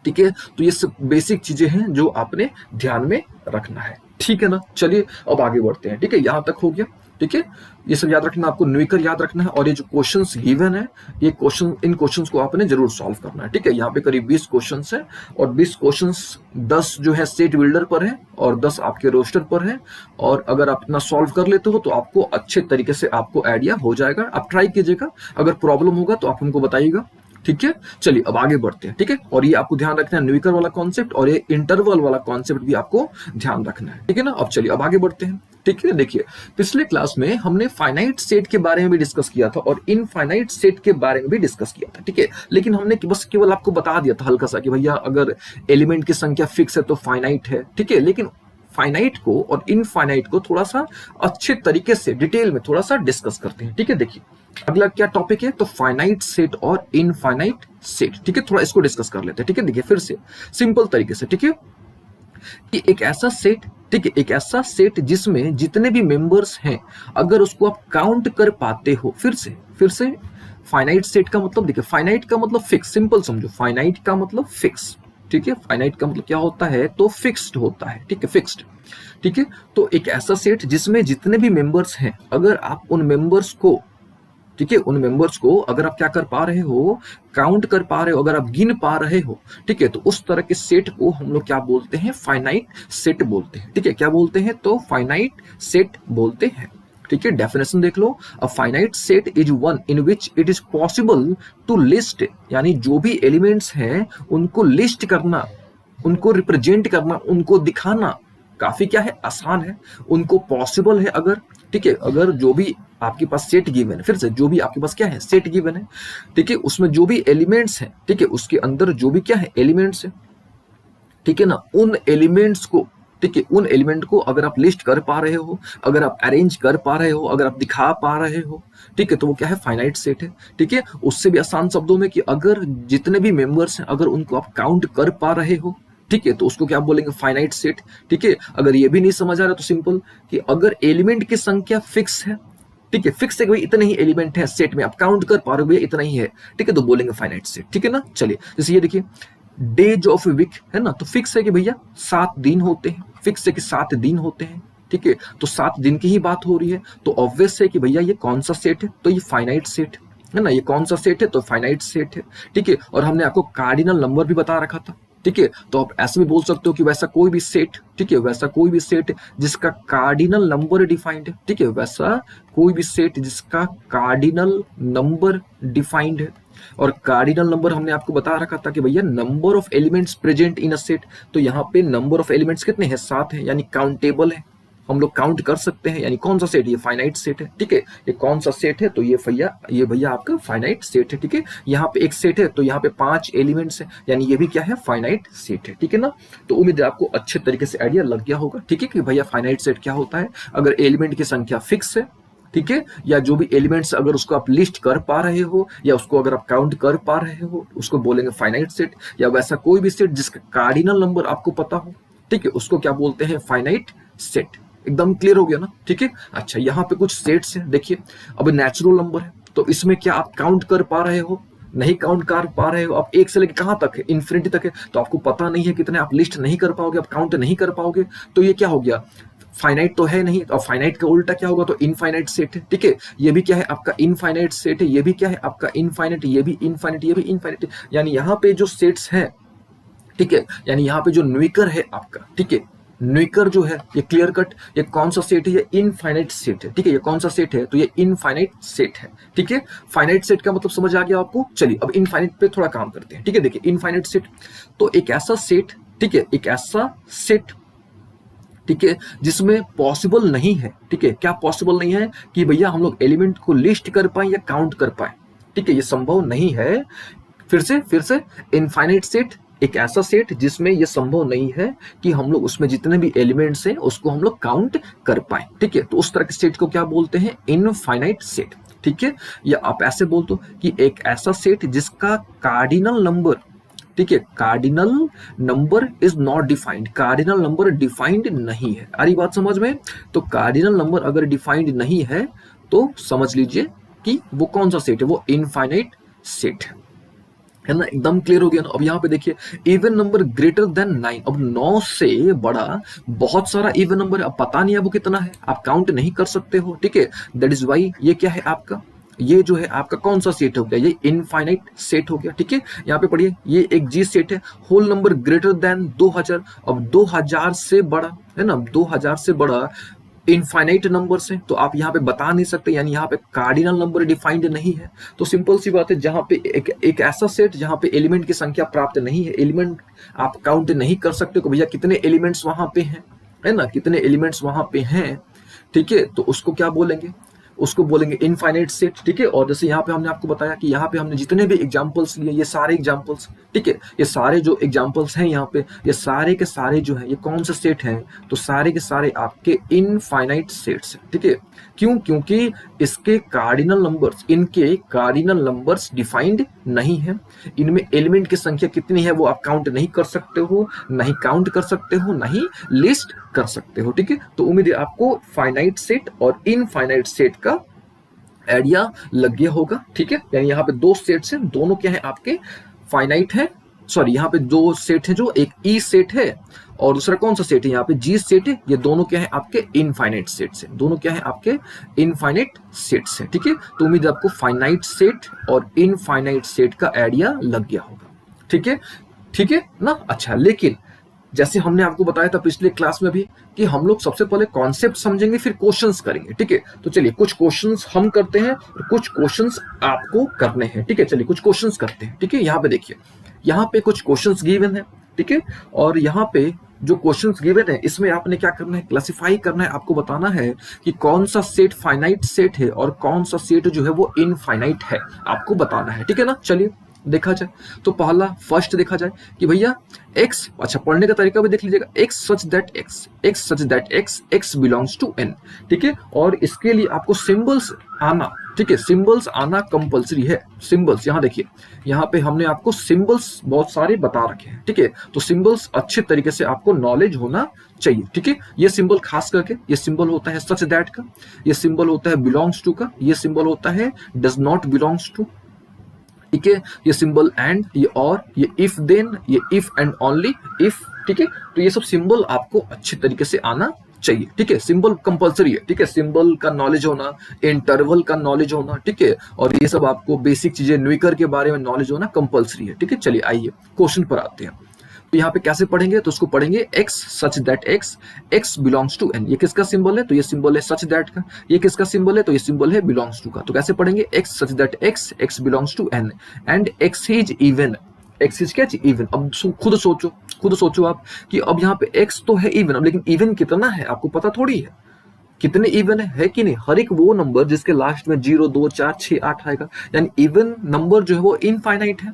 ठीक है, तो ये सब बेसिक चीजें हैं जो आपने ध्यान में रखना है। ठीक है ना, चलिए अब आगे बढ़ते हैं। ठीक है, यहां तक हो गया। ठीक है, ये सब याद रखना, आपको न्यूमेरिकल याद रखना है, और ये जो क्वेश्चंस गिवन है, ये क्वेश्चन, इन क्वेश्चंस को आपने जरूर सॉल्व करना है। ठीक है, यहाँ पे करीब 20 क्वेश्चंस है, और 20 क्वेश्चंस 10 जो है सेट बिल्डर पर है और 10 आपके रोस्टर पर है, और अगर आप इतना सॉल्व कर लेते हो तो आपको अच्छे तरीके से आपको आइडिया हो जाएगा। आप ट्राई कीजिएगा, अगर प्रॉब्लम होगा तो आप हमको बताइएगा। ठीक है, चलिए अब आगे बढ़ते हैं। ठीक है, और ये आपको ध्यान रखना है न्यूमेरिकल वाला कॉन्सेप्ट और ये इंटरवल वाला कॉन्सेप्ट भी आपको ध्यान रखना है। ठीक है ना, अब चलिए अब आगे बढ़ते हैं। ठीक है, देखिए पिछले क्लास में हमने फाइनाइट सेट के बारे में भी डिस्कस किया था और इनफाइनाइट सेट के बारे में भी डिस्कस किया था। ठीक है, लेकिन हमने बस केवल आपको बता दिया था हल्का सा कि भैया अगर एलिमेंट की संख्या फिक्स है तो फाइनाइट है। ठीक है, लेकिन फाइनाइट को और इनफाइनाइट को थोड़ा सा अच्छे तरीके से डिटेल में थोड़ा सा डिस्कस करते हैं। ठीक है, देखिए अगला क्या टॉपिक है, तो फाइनाइट सेट और इनफाइनाइट सेट। ठीक है, थोड़ा इसको डिस्कस कर लेते हैं। ठीक है, देखिए फिर से सिंपल तरीके से। ठीक है, कि एक ऐसा सेट, ठीक है, एक ऐसा सेट जिसमें जितने भी मेंबर्स हैं अगर उसको आप काउंट कर पाते हो, फिर से फाइनाइट सेट का मतलब देखिए, फाइनाइट का मतलब फिक्स, सिंपल समझो, फाइनाइट का मतलब फिक्स। ठीक है, फाइनाइट का मतलब क्या होता है, तो फिक्स्ड होता है। ठीक है, फिक्स्ड। ठीक है, तो एक ऐसा सेट जिसमें जितने भी मेंबर्स हैं अगर आप उन मेंबर्स को, ठीक है, उन मेंबर्स को अगर आप क्या कर पा रहे हो, काउंट कर पा रहे हो, अगर आप गिन पा रहे हो, ठीक है, तो उस तरह के सेट को हम लोग क्या बोलते हैं, फाइनाइट सेट बोलते हैं। ठीक है, क्या बोलते हैं, तो फाइनाइट सेट बोलते हैं। ठीक है, डेफिनेशन देख लो, a finite set is one in which it is possible to list, यानी जो भी एलिमेंट्स हैं उनको लिस्ट करना, उनको रिप्रेजेंट करना, उनको दिखाना काफी क्या है, आसान है, उनको पॉसिबल है अगर, ठीक है, अगर जो भी आपके पास सेट गिवन है, फिर से जो भी आपके पास क्या है, सेट गिवन है, ठीक है, उसमें जो भी एलिमेंट्स हैं, ठीक है, उसके अंदर जो भी क्या है, एलिमेंट्स है, ठीक है ना, उन एलिमेंट्स को, ठीक है, उन एलिमेंट को अगर आप लिस्ट कर पा रहे हो, अगर आप अरेंज कर पा रहे हो, अगर आप दिखा पा रहे हो, ठीक है, तो वो क्या है, फाइनाइट सेट है, ठीक है। उससे भी आसान शब्दों में कि अगर जितने भी मेंबर्स हैं अगर उनको आप काउंट कर पा रहे हो, ठीक है, तो उसको क्या बोलेंगे, फाइनाइट सेट, ठीक है। अगर ये भी नहीं समझ आ रहा तो सिंपल कि अगर एलिमेंट की संख्या फिक्स है, ठीक है, फिक्स है, भाई इतने ही एलिमेंट है सेट में, आप काउंट कर पा रहे हो भैया इतना ही है, ठीक है, तो बोलेंगे फाइनाइट सेट, ठीक है ना। चलिए जैसे ये देखिए, डेज ऑफ वीक है ना, तो फिक्स है कि भैया 7 दिन होते हैं, फिक्स है कि 7 दिन होते हैं, ठीक है, तो 7 दिन की ही बात हो रही है, तो ऑब्वियस है कि भैया ये कौन सा सेट है, तो ये फाइनाइट सेट है ना, ये कौन सा सेट है, तो फाइनाइट सेट है, ठीक है। और हमने आपको कार्डिनल नंबर भी बता रखा था, ठीक है, तो आप ऐसे भी बोल सकते हो कि वैसा कोई भी सेट, ठीक है, वैसा कोई भी सेट जिसका कार्डिनल नंबर डिफाइंड है, ठीक है, वैसा कोई भी सेट जिसका कार्डिनल नंबर डिफाइंड है। और कार्डिनल नंबर हमने आपको बता रखा था कि भैया number of elements present in a set, तो यहाँ पे नंबर ऑफ एलिमेंट्स कितने हैं, 7 है, यानी काउंटेबल है, हम लोग काउंट कर सकते हैं, यानी कौन सा सेट, ये फाइनाइट सेट है, ठीक है, ये कौन सा सेट है, तो ये भैया आपका फाइनाइट सेट है, ठीक है। यहाँ पे एक सेट है तो यहाँ पे 5 एलिमेंट्स है, यानी ये भी क्या है, फाइनाइट सेट है, ठीक है ना। तो उम्मीद है आपको अच्छे तरीके से आइडिया लग गया होगा, ठीक है, कि भैया फाइनाइट सेट क्या होता है, अगर एलिमेंट की संख्या फिक्स है, ठीक है, या जो भी एलिमेंट्स अगर उसको आप लिस्ट कर पा रहे हो या उसको अगर आप काउंट कर पा रहे हो, उसको बोलेंगे फाइनाइट सेट। या वैसा कोई भी सेट जिसका कार्डिनल नंबर आपको पता हो, ठीक है, उसको क्या बोलते हैं, फाइनाइट सेट। एकदम क्लियर हो गया ना, ठीक है। अच्छा, यहाँ पे कुछ सेट्स हैं, देखिए, अब नेचुरल नंबर है तो इसमें क्या आप काउंट कर पा रहे हो, नहीं काउंट कर पा रहे हो, आप 1 से लेकर कहाँ तक है, इन्फिनिटी तक है, तो आपको पता नहीं है कितने, आप लिस्ट नहीं कर पाओगे, आप काउंट नहीं कर पाओगे, तो ये क्या हो गया, फाइनाइट तो है नहीं, और फाइनाइट का उल्टा क्या होगा, तो इनफाइनाइट सेट है, ठीक है। ये भी क्या है आपका इनफाइनाइट सेट है, ये भी क्या है आपका इनफाइनाइट, ये भी इनफाइनाइट, ये भी इनफाइनाइट, यानी यहाँ पे जो सेट्स हैं, ठीक है, यानी यहाँ पे जो न्यूइकर है आपका, ठीक है, न्यूइकर जो है ये क्लियर कट, ये कौन सा सेट है, ये इनफाइनाइट सेट है, ठीक है, ये कौन सा सेट है, तो ये इनफाइनाइट सेट है, ठीक है। फाइनाइट सेट का मतलब समझ आ गया आपको। चलिए अब इनफाइनाइट पे थोड़ा काम करते हैं, ठीक है। देखिए इनफाइनाइट सेट तो एक ऐसा सेट, ठीक है, एक ऐसा सेट, ठीक है, जिसमें पॉसिबल नहीं है, ठीक है, क्या पॉसिबल नहीं है कि भैया हम लोग एलिमेंट को लिस्ट कर पाए या काउंट कर पाए, ठीक है, ये संभव नहीं है। फिर से इनफाइनाइट सेट एक ऐसा सेट जिसमें ये संभव नहीं है कि हम लोग उसमें जितने भी एलिमेंट्स हैं उसको हम लोग काउंट कर पाए, ठीक है, तो उस तरह के सेट को क्या बोलते हैं, इनफाइनाइट सेट, ठीक है। या आप ऐसे बोल दो कि एक ऐसा सेट जिसका कार्डिनल नंबर, ठीक है, cardinal number is not defined, cardinal number defined नहीं है, आ रही बात समझ में। तो कार्डिनल नंबर अगर डिफाइंड नहीं है तो समझ लीजिए कि वो कौन सा सेट है, वो इनफाइनाइट सेट है ना। एकदम क्लियर हो गया ना। अब यहाँ पे देखिए इवन नंबर ग्रेटर देन 9, अब 9 से बड़ा बहुत सारा इवन नंबर है, अब पता नहीं है वो कितना है, आप काउंट नहीं कर सकते हो, ठीक है। दैट इज वाई ये क्या है आपका, ये जो है आपका कौन सा सेट हो गया, ये इनफाइनाइट सेट हो गया, ठीक है। यहाँ पे पढ़िए ये एक जी सेट है, होल नंबर ग्रेटर देन 2000, अब 2000 से बड़ा है ना, 2000 से बड़ा इनफाइनाइट नंबर्स हैं, तो आप यहाँ पे बता नहीं सकते, यानी यहाँ पे कार्डिनल नंबर डिफाइंड नहीं है। तो सिंपल सी बात है, जहाँ पे एक ऐसा सेट जहाँ पे एलिमेंट की संख्या प्राप्त नहीं है, एलिमेंट आप काउंट नहीं कर सकते कि भैया कितने एलिमेंट्स वहां पे हैं, है ना, कितने एलिमेंट्स वहां पे हैं, ठीक है, तो उसको क्या बोलेंगे, उसको बोलेंगे इनफाइनाइट सेट, ठीक है। और जैसे यहाँ पे हमने आपको बताया कि यहाँ पे हमने जितने भी एग्जांपल्स लिए, ये सारे एग्जांपल्स, ठीक है, ये सारे जो एग्जांपल्स हैं यहाँ पे, ये सारे के सारे जो हैं ये कौन से सेट हैं, तो सारे के सारे आपके इनफाइनाइट सेट्स हैं, ठीक है। क्यों, क्योंकि इसके कार्डिनल नंबर्स, इनके कार्डिनल नंबर्स डिफाइंड नहीं है, इनमें एलिमेंट की संख्या कितनी है वो आप काउंट नहीं कर सकते हो, नहीं काउंट कर सकते हो, नहीं लिस्ट कर सकते हो, ठीक है। तो उम्मीद है आपको फाइनाइट सेट और इनफाइनाइट सेट का आइडिया लग गया होगा, ठीक है। यानी यहाँ पे दो सेट्स हैं, दोनों क्या है आपके फाइनाइट है, सॉरी यहाँ पे दो सेट है, जो एक ई सेट है और दूसरा कौन सा सेट है, यहाँ पे जी सेट है, ये दोनों क्या है आपके इनफाइनाइट सेट्स हैं, दोनों क्या है आपके इनफाइनाइट सेट्स हैं, ठीक है। तो उम्मीद है आपको फाइनाइट सेट और इनफाइनाइट सेट का आइडिया लग गया होगा, ठीक है, ठीक है ना। अच्छा, लेकिन जैसे हमने आपको बताया था पिछले क्लास में भी कि हम लोग सबसे पहले कॉन्सेप्ट समझेंगे फिर क्वेश्चंस करेंगे, ठीक है। तो चलिए कुछ क्वेश्चंस हम करते हैं और कुछ क्वेश्चंस आपको करने हैं, ठीक है। चलिए कुछ क्वेश्चंस करते हैं, ठीक है। यहाँ पे देखिए यहाँ पे कुछ क्वेश्चंस गिवन है, ठीक है, और यहाँ पे जो क्वेश्चंस गिवन है इसमें आपने क्या करना है, क्लासिफाई करना है, आपको बताना है कि कौन सा सेट फाइनाइट सेट है और कौन सा सेट जो है वो इनफाइनाइट है, आपको बताना है, ठीक है ना। चलिए देखा जाए तो पहला फर्स्ट देखा जाए कि भैया x, अच्छा पढ़ने का तरीका भी देख लीजिएगा, x such that x belongs to n, ठीक है, और इसके लिए आपको सिंबल्स आना, ठीक है, सिंबल्स आना कंपलसरी है। सिंबल्स यहाँ देखिए, यहाँ पे हमने आपको सिंबल्स बहुत सारे बता रखे हैं, ठीक है, तो सिंबल्स अच्छे तरीके से आपको नॉलेज होना चाहिए, ठीक है। ये सिंबल खास करके ये सिंबल होता है सच दैट का, ये सिंबल होता है बिलोंग्स टू का, ये सिंबल होता है डज नॉट बिलोंग्स टू, ठीक है, ये सिंबल एंड, ये और, ये इफ देन, ये इफ एंड ओनली इफ, ठीक है। तो ये सब सिंबल आपको अच्छे तरीके से आना चाहिए, ठीक है, सिंबल कंपलसरी है, ठीक है, सिंबल का नॉलेज होना, इंटरवल का नॉलेज होना, ठीक है, और ये सब आपको बेसिक चीजें न्यूकर के बारे में नॉलेज होना कंपलसरी है, ठीक है। चलिए आइए क्वेश्चन पर आते हैं। तो यहाँ पे कैसे पढ़ेंगे, तो उसको पढ़ेंगे x such that x belongs to n, ये किसका सिंबल है, तो ये सिंबल है सच दैट का, ये किसका सिंबल है, तो ये सिंबल है बिलोंग्स टू का। तो कैसे पढ़ेंगे, x such that x belongs to n and x is even, x is क्या, इवन। अब खुद सोचो आप कि अब यहाँ पे x तो है इवन, अब लेकिन इवन कितना है आपको पता थोड़ी है, कितने इवन है कि नहीं, हर एक वो नंबर जिसके लास्ट में 0 2 4 6 8 आएगा, यानी इवन नंबर जो है वो इनफाइनाइट है,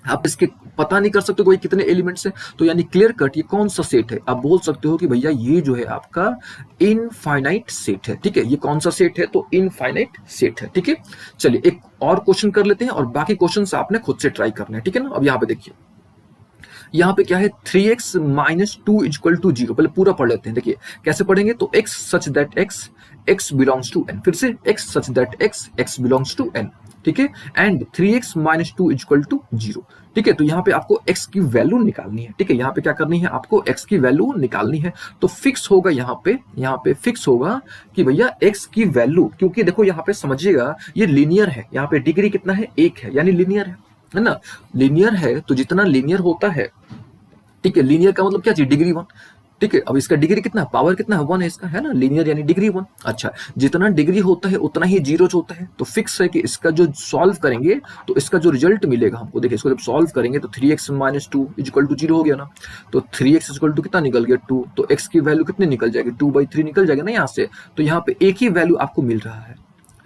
आप इसके पता नहीं कर सकते कोई कितने एलिमेंट्स है, तो यानी क्लियर कट ये कौन सा सेट है, आप बोल सकते हो कि भैया ये जो है आपका इनफाइनाइट सेट है, ठीक है, ये कौन सा सेट है, तो इनफाइनाइट सेट है, ठीक है। चलिए एक और क्वेश्चन कर लेते हैं और बाकी क्वेश्चन आपने खुद से ट्राई करना है, ठीक है ना। अब यहाँ पे देखिए, यहाँ पे क्या है 3x माइनस 2 इक्वल टू 0, पहले पूरा पढ़ लेते हैं, देखिए कैसे पढ़ेंगे, तो x such that x belongs to n, फिर से x such that x belongs to n, ठीक है, and 3x minus 2 equal to 0, ठीक है। तो यहाँ पे आपको x की वैल्यू निकालनी है, ठीक है, यहाँ पे क्या करनी है, आपको x की वैल्यू निकालनी है, तो फिक्स होगा यहाँ पे फिक्स होगा कि भैया x की वैल्यू, क्योंकि देखो यहाँ पे समझिएगा ये लीनियर है, यहाँ पे डिग्री कितना है, 1 है, यानी लीनियर है ना, लीनियर है तो जितना लीनियर होता है, ठीक है, लीनियर का मतलब क्या चीज, डिग्री 1, ठीक है। अब इसका डिग्री कितना है, पावर कितना है, 1 है इसका, है ना, लीनियर यानी डिग्री 1। अच्छा, जितना डिग्री होता है उतना ही जीरोज होता है, तो फिक्स है कि इसका जो सॉल्व करेंगे तो इसका जो रिजल्ट मिलेगा हमको, देखिए इसको जब सॉल्व करेंगे तो 3x माइनस 2 इक्वल टू 0 हो गया ना, तो 3x इक्वल टू कितना निकल गया 2, तो x की वैल्यू कितनी निकल जाएगी, 2/3 निकल जाएगा ना यहाँ से, तो यहाँ पे एक ही वैल्यू आपको मिल रहा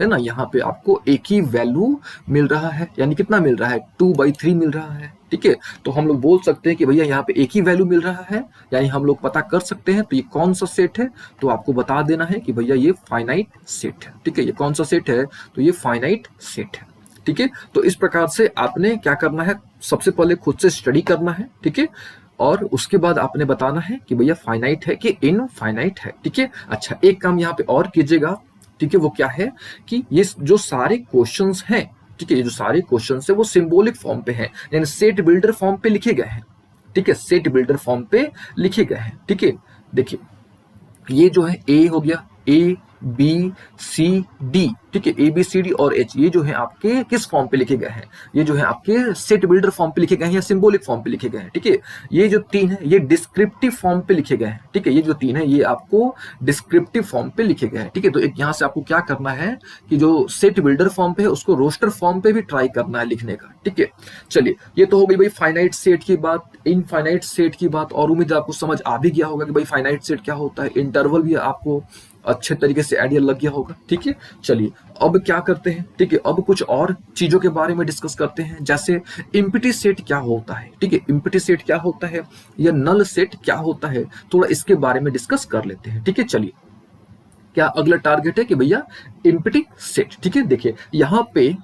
है ना, यहाँ पे आपको एक ही वैल्यू मिल रहा है, यानी कितना मिल रहा है, 2/3 मिल रहा है, ठीक है। तो हम लोग बोल सकते हैं कि भैया यहाँ पे एक ही वैल्यू मिल रहा है, यानी हम लोग पता कर सकते हैं तो ये कौन सा सेट है, तो आपको बता देना है कि भैया ये फाइनाइट सेट है, ठीक है, ये कौन सा सेट है, तो ये फाइनाइट सेट है, ठीक है। तो इस प्रकार से आपने क्या करना है, सबसे पहले खुद से स्टडी करना है, ठीक है, और उसके बाद आपने बताना है कि भैया फाइनाइट है कि इनफाइनाइट है, ठीक है। अच्छा, एक काम यहाँ पे और कीजिएगा, ठीक है, वो क्या है कि ये जो सारे क्वेश्चंस हैं, ठीक है, ये जो सारे क्वेश्चंस है वो सिंबॉलिक फॉर्म पे हैं, यानी सेट बिल्डर फॉर्म पे लिखे गए हैं, ठीक है, सेट बिल्डर फॉर्म पे लिखे गए हैं, ठीक है। देखिए ये जो है ए हो गया, ए बी सी डी, ठीक है, ए बी सी डी और एच, ये जो है आपके किस फॉर्म पे लिखे गए हैं, ये जो है आपके सेट बिल्डर फॉर्म पे लिखे गए हैं या सिंबॉलिक फॉर्म पे लिखे गए हैं, ठीक है। ये जो 3 है ये डिस्क्रिप्टिव फॉर्म पे लिखे गए हैं, ठीक है, ये जो 3 है ये आपको डिस्क्रिप्टिव फॉर्म पे लिखे गए हैं, ठीक है। तो एक यहाँ से आपको क्या करना है कि जो सेट बिल्डर फॉर्म पे है उसको रोस्टर फॉर्म पे भी ट्राई करना है लिखने का, ठीक है। चलिए ये तो हो गई भाई फाइनाइट सेट की बात, इनफाइनाइट सेट की बात, और उम्मीद आपको समझ आ भी गया होगा कि भाई फाइनाइट सेट क्या होता है, इंटरवल भी आपको अच्छे तरीके से आइडिया लग गया होगा, ठीक है। चलिए अब क्या करते हैं, ठीक है, अब कुछ और चीजों के बारे में डिस्कस करते हैं, जैसे इम्प्टी सेट क्या होता है, ठीक है, इम्प्टी सेट क्या होता है या नल सेट क्या होता है, थोड़ा इसके बारे में डिस्कस कर लेते हैं, ठीक है। चलिए क्या अगला टारगेट है कि भैया इम्प्टी सेट, ठीक है। देखिए यहाँ पे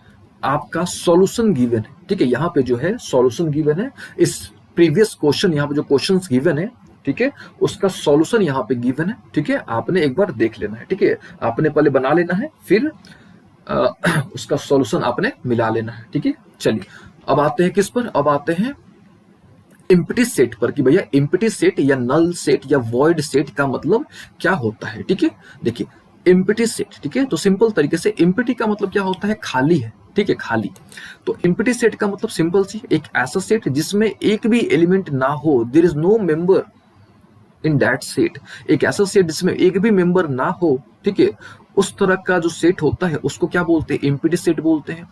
आपका सॉल्यूशन गिवन है, ठीक है, यहाँ पे जो है सॉल्यूशन गिवन है, इस प्रीवियस क्वेश्चन यहाँ पे जो क्वेश्चंस गिवन है, ठीक है, उसका सॉल्यूशन यहाँ पे गिवन है, ठीक है, आपने एक बार देख लेना है, ठीक है, आपने पहले बना लेना है, फिर उसका सॉल्यूशन आपने मिला लेना है, ठीक है। चलिए अब आते हैं किस पर, अब आते हैं इम्प्टी सेट पर कि भैया इम्प्टी सेट या नल सेट या वॉइड सेट का मतलब क्या होता है, ठीक है। देखिए इम्प्टी सेट, ठीक है, तो सिंपल तरीके से इम्प्टी का मतलब क्या होता है, खाली है, ठीक है, खाली। तो इम्प्टी सेट का मतलब सिंपल सी एक ऐसा सेट जिसमें एक भी एलिमेंट ना हो, there is no member in that set, एक ऐसा सेट जिसमें एक भी मेंबर ना हो, ठीक है, उस तरह का जो सेट होता है उसको क्या बोलते हैं, इम्प्टी सेट बोलते हैं,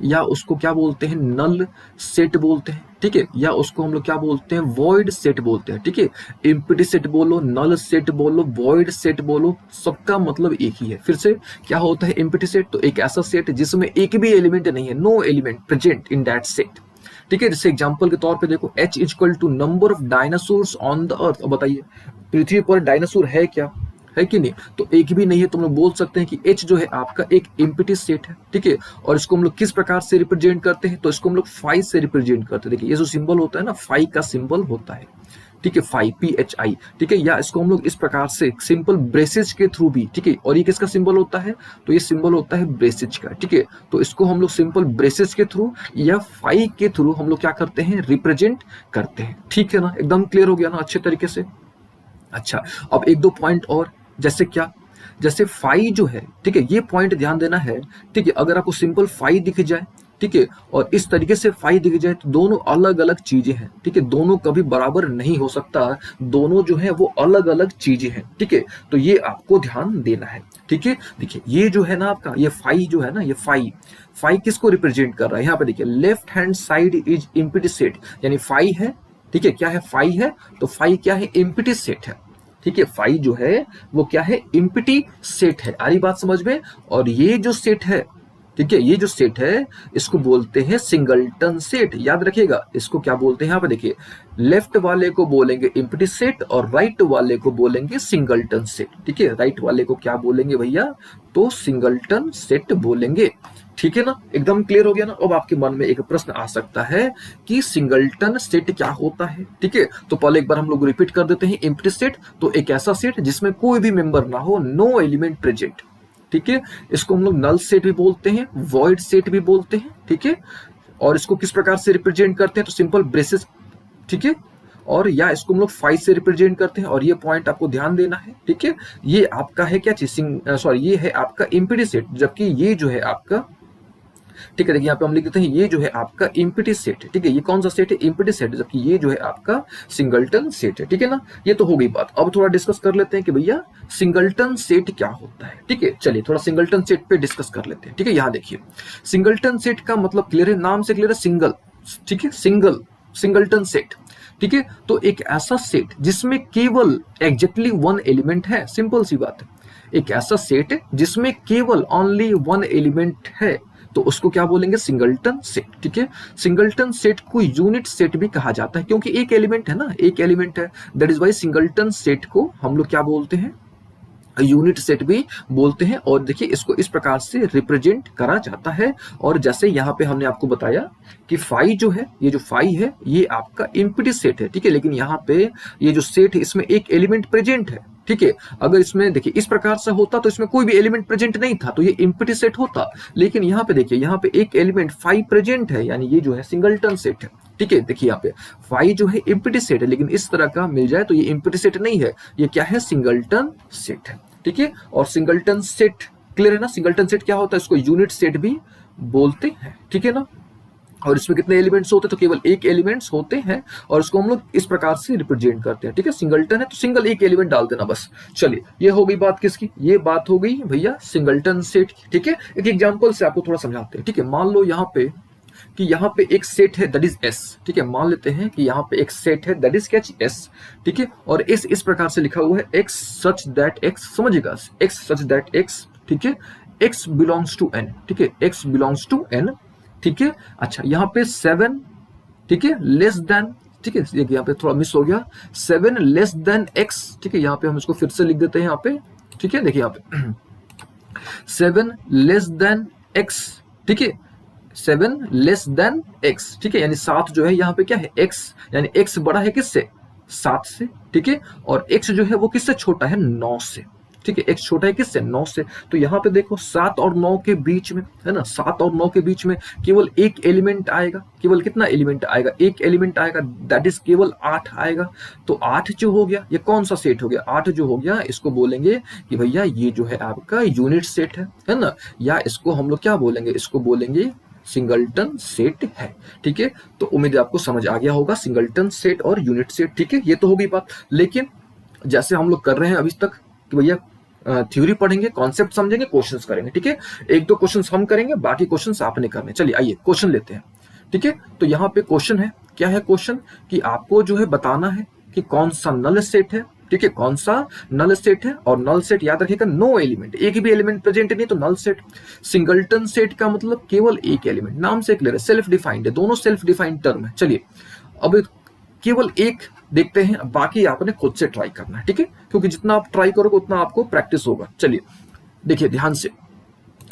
या उसको क्या बोलते हैं, नल सेट बोलते हैं, ठीक है, या उसको हम लोग क्या बोलते हैं, वॉइड सेट बोलते हैं, ठीक है। एम्प्टी सेट बोलो, नल सेट बोलो, वॉइड सेट बोलो, सबका मतलब एक ही है। फिर से क्या होता है एम्प्टी सेट, तो एक ऐसा सेट जिसमें एक भी एलिमेंट नहीं है, no element present in that set, ठीक है। जैसे एग्जांपल के तौर पे देखो, h equal to number of dinosaurs on the earth. अब बताइए पृथ्वी पर डायनासोर है क्या, है कि नहीं, तो एक भी नहीं है, तो हम लोग बोल सकते हैं कि h जो है आपका एक एम्प्टी सेट है, ठीक है। और इसको हम लोग किस प्रकार से रिप्रेजेंट करते हैं, तो इसको हम लोग फाई से रिप्रेजेंट करते हैं। देखिए ये जो सिंबल होता है ना, फाई का सिंबल होता है, ठीक है, फाई PHI, ठीक है। या इसको हम लोग इस प्रकार से सिंपल ब्रेसेज के थ्रू भी, ठीक है। और ये किसका सिंबल होता है, तो ये सिंबल होता है ब्रेसेज का, ठीक है। तो इसको हम लोग सिंपल ब्रेसेज के थ्रू या फाई के थ्रू हम लोग क्या करते हैं, रिप्रेजेंट करते हैं, ठीक है ना। एकदम क्लियर हो गया ना अच्छे तरीके से। अच्छा, अब एक दो पॉइंट और, जैसे क्या, जैसे फाई जो है, ठीक है, ये पॉइंट ध्यान देना है, ठीक है। अगर आपको सिंपल फाई दिख जाए, ठीक है, और इस तरीके से फाई दिख जाए, तो दोनों अलग अलग चीजें हैं, ठीक है। दोनों कभी बराबर नहीं हो सकता, दोनों जो है वो अलग अलग चीजें हैं, ठीक है। तो ये आपको ध्यान देना है, ठीक है। देखिए ये जो है ना आपका, ये फाई जो है ना, ये फाई, फाई किसको रिप्रेजेंट कर रहा है, यहाँ पे देखिए left hand side is empty set, यानी फाई है, ठीक है। क्या है, फाई है, तो फाई क्या है, एम्प्टी सेट है, ठीक है। फाई जो है वो क्या है, एम्प्टी सेट है। आ रही बात समझ में। और ये जो सेट है, ठीक है, ये जो सेट है इसको बोलते हैं सिंगलटन सेट, याद रखिएगा। इसको क्या बोलते हैं, यहाँ पे देखिए, लेफ्ट वाले को बोलेंगे एम्प्टी सेट और राइट वाले को बोलेंगे सिंगलटन सेट, ठीक है। राइट वाले को क्या बोलेंगे भैया, तो सिंगलटन सेट बोलेंगे, ठीक है ना। एकदम क्लियर हो गया ना। अब आपके मन में एक प्रश्न आ सकता है कि सिंगलटन सेट क्या होता है, ठीक है। तो पहले एक बार हम लोग रिपीट कर देते हैं। एम्प्टी सेट तो एक ऐसा सेट जिसमें कोई भी मेंबर ना हो, नो एलिमेंट प्रेजेंट, ठीक है। इसको हम लोग नल सेट भी बोलते हैं, वॉइड सेट भी बोलते हैं, ठीक है। और इसको किस प्रकार से रिप्रेजेंट करते हैं, तो सिंपल ब्रेसेस, ठीक है। और या इसको हम लोग फाइव से रिप्रेजेंट करते हैं, और ये पॉइंट आपको ध्यान देना है, ठीक है। ये आपका है क्या चीज, सॉरी, ये है आपका एम्प्टी सेट, जबकि ये जो है आपका, ठीक है, देखिए यहाँ पे हम लिख देते हैं, ये जो है आपका एम्प्टी सेट है, ठीक है। ये कौन सा सेट है, एम्प्टी सेट, जबकि ये जो है आपका सिंगलटन सेट है, ठीक है ना। ये तो हो गई बात। अब थोड़ा डिस्कस कर लेते हैं कि भैया सिंगलटन सेट क्या होता है, ठीक है। चलिए थोड़ा सिंगलटन सेट पे डिस्कस कर लेते हैं, ठीक है। यहाँ देखिए सिंगलटन सेट का मतलब क्लियर है, नाम से क्लियर है, सिंगल, ठीक है, सिंगल, सिंगलटन सेट, ठीक है। तो एक ऐसा सेट जिसमें केवल एग्जैक्टली वन एलिमेंट है, सिंपल सी बात है। एक ऐसा सेट जिसमें केवल ओनली वन एलिमेंट है, तो उसको क्या बोलेंगे, सिंगलटन सेट, ठीक है। सिंगलटन सेट को यूनिट सेट भी कहा जाता है, क्योंकि एक एलिमेंट है ना, एक एलिमेंट है, that is why singleton set को हम लोग क्या बोलते हैं, यूनिट सेट भी बोलते हैं। और देखिए इसको इस प्रकार से रिप्रेजेंट करा जाता है। और जैसे यहाँ पे हमने आपको बताया कि फाई जो है, ये जो फाई है ये आपका एम्प्टी सेट है, ठीक है। लेकिन यहाँ पे ये जो सेट है इसमें एक एलिमेंट प्रेजेंट है, ठीक है। अगर इसमें देखिए इस प्रकार से होता तो इसमें कोई भी एलिमेंट प्रेजेंट नहीं था, तो ये एम्प्टी सेट होता। लेकिन यहाँ पे देखिए, यहाँ पे एक एलिमेंट फाई प्रेजेंट है, यानी ये जो है सिंगलटन सेट है, ठीक है। देखिए यहाँ पे फाई जो है एम्प्टी सेट है, लेकिन इस तरह का मिल जाए तो ये एम्प्टी सेट नहीं है, ये क्या है, सिंगलटन सेट है, ठीक है। और सिंगलटन सेट क्लियर है ना। सिंगलटन सेट क्या होता है, इसको यूनिट सेट भी बोलते हैं, ठीक है ना। और इसमें कितने एलिमेंट्स होते हैं, तो केवल एक एलिमेंट्स होते हैं, और इसको हम लोग इस प्रकार से रिप्रेजेंट करते हैं, ठीक है। सिंगलटन है तो सिंगल एक एलिमेंट डाल देना बस। चलिए ये हो गई बात किसकी, ये बात हो गई भैया सिंगलटन सेट की, ठीक है। एक एग्जांपल से आपको थोड़ा समझाते हैं, ठीक है। मान लो यहाँ पे कि यहाँ पे एक सेट है दैट इज एस, ठीक है। मान लेते हैं कि यहाँ पे एक सेट है दैट इज क्या, एस, ठीक है। और इस प्रकार से लिखा हुआ है एक्स सच दैट एक्स, समझिएगा, एक्स सच दैट एक्स, ठीक है, एक्स बिलोंग्स टू एन, ठीक है, एक्स बिलोंग्स टू एन, ठीक है। अच्छा यहाँ पे 7, ठीक है, लेस देन, ठीक है, यहाँ पे थोड़ा मिस हो गया, 7 लेस देन एक्स, ठीक है। यहाँ पे हम इसको फिर से लिख देते हैं यहाँ पे, ठीक है। देखिए यहाँ पे 7 लेस देन एक्स, ठीक है, 7 लेस देन एक्स, ठीक है। यानी 7 जो है यहाँ पे क्या है, एक्स, यानी एक्स बड़ा है किससे, 7 से, ठीक है। और एक्स जो है वो किससे छोटा है, 9 से, ठीक है। एक्स छोटा है किससे, 9 से। तो यहाँ पे देखो 7 और 9 के बीच में है ना, 7 और 9 के बीच में केवल एक एलिमेंट आएगा, केवल कितना एलिमेंट आएगा, एक एलिमेंट आएगा, दैट इज केवल 8 आएगा। तो 8 जो हो गया, ये कौन सा सेट हो गया, 8 जो हो गया, इसको बोलेंगे कि भैया ये जो है आपका यूनिट सेट है ना। या इसको हम लोग क्या बोलेंगे, इसको बोलेंगे सिंगलटन सेट है, ठीक है। तो उम्मीद है आपको समझ आ गया होगा सिंगलटन सेट और यूनिट सेट, ठीक है। ये तो हो गई बात। लेकिन जैसे हम लोग कर रहे हैं अभी तक कि भैया थ्योरी पढ़ेंगे, कॉन्सेप्ट समझेंगे, क्वेश्चंस करेंगे, ठीक है। एक दो क्वेश्चंस हम करेंगे, बाकी क्वेश्चंस आपने करने। चलिए आइए क्वेश्चन लेते हैं, ठीक है। तो यहाँ पे क्वेश्चन है, क्या है क्वेश्चन, कि आपको जो है बताना है कि कौन सा नल सेट है, ठीक है, कौन सा नल सेट है। और नल सेट याद रखिएगा, नो एलिमेंट, एक भी एलिमेंट प्रेजेंट नहीं तो नल सेट। सिंगलटन सेट का मतलब केवल एक एलिमेंट, नाम से क्लियर है, सेल्फ डिफाइंड है, दोनों सेल्फ डिफाइंड टर्म है। चलिए अब केवल एक देखते हैं, बाकी आपने खुद से ट्राई करना है, ठीक है, क्योंकि जितना आप ट्राई करोगे उतना आपको प्रैक्टिस होगा। चलिए देखिए ध्यान से,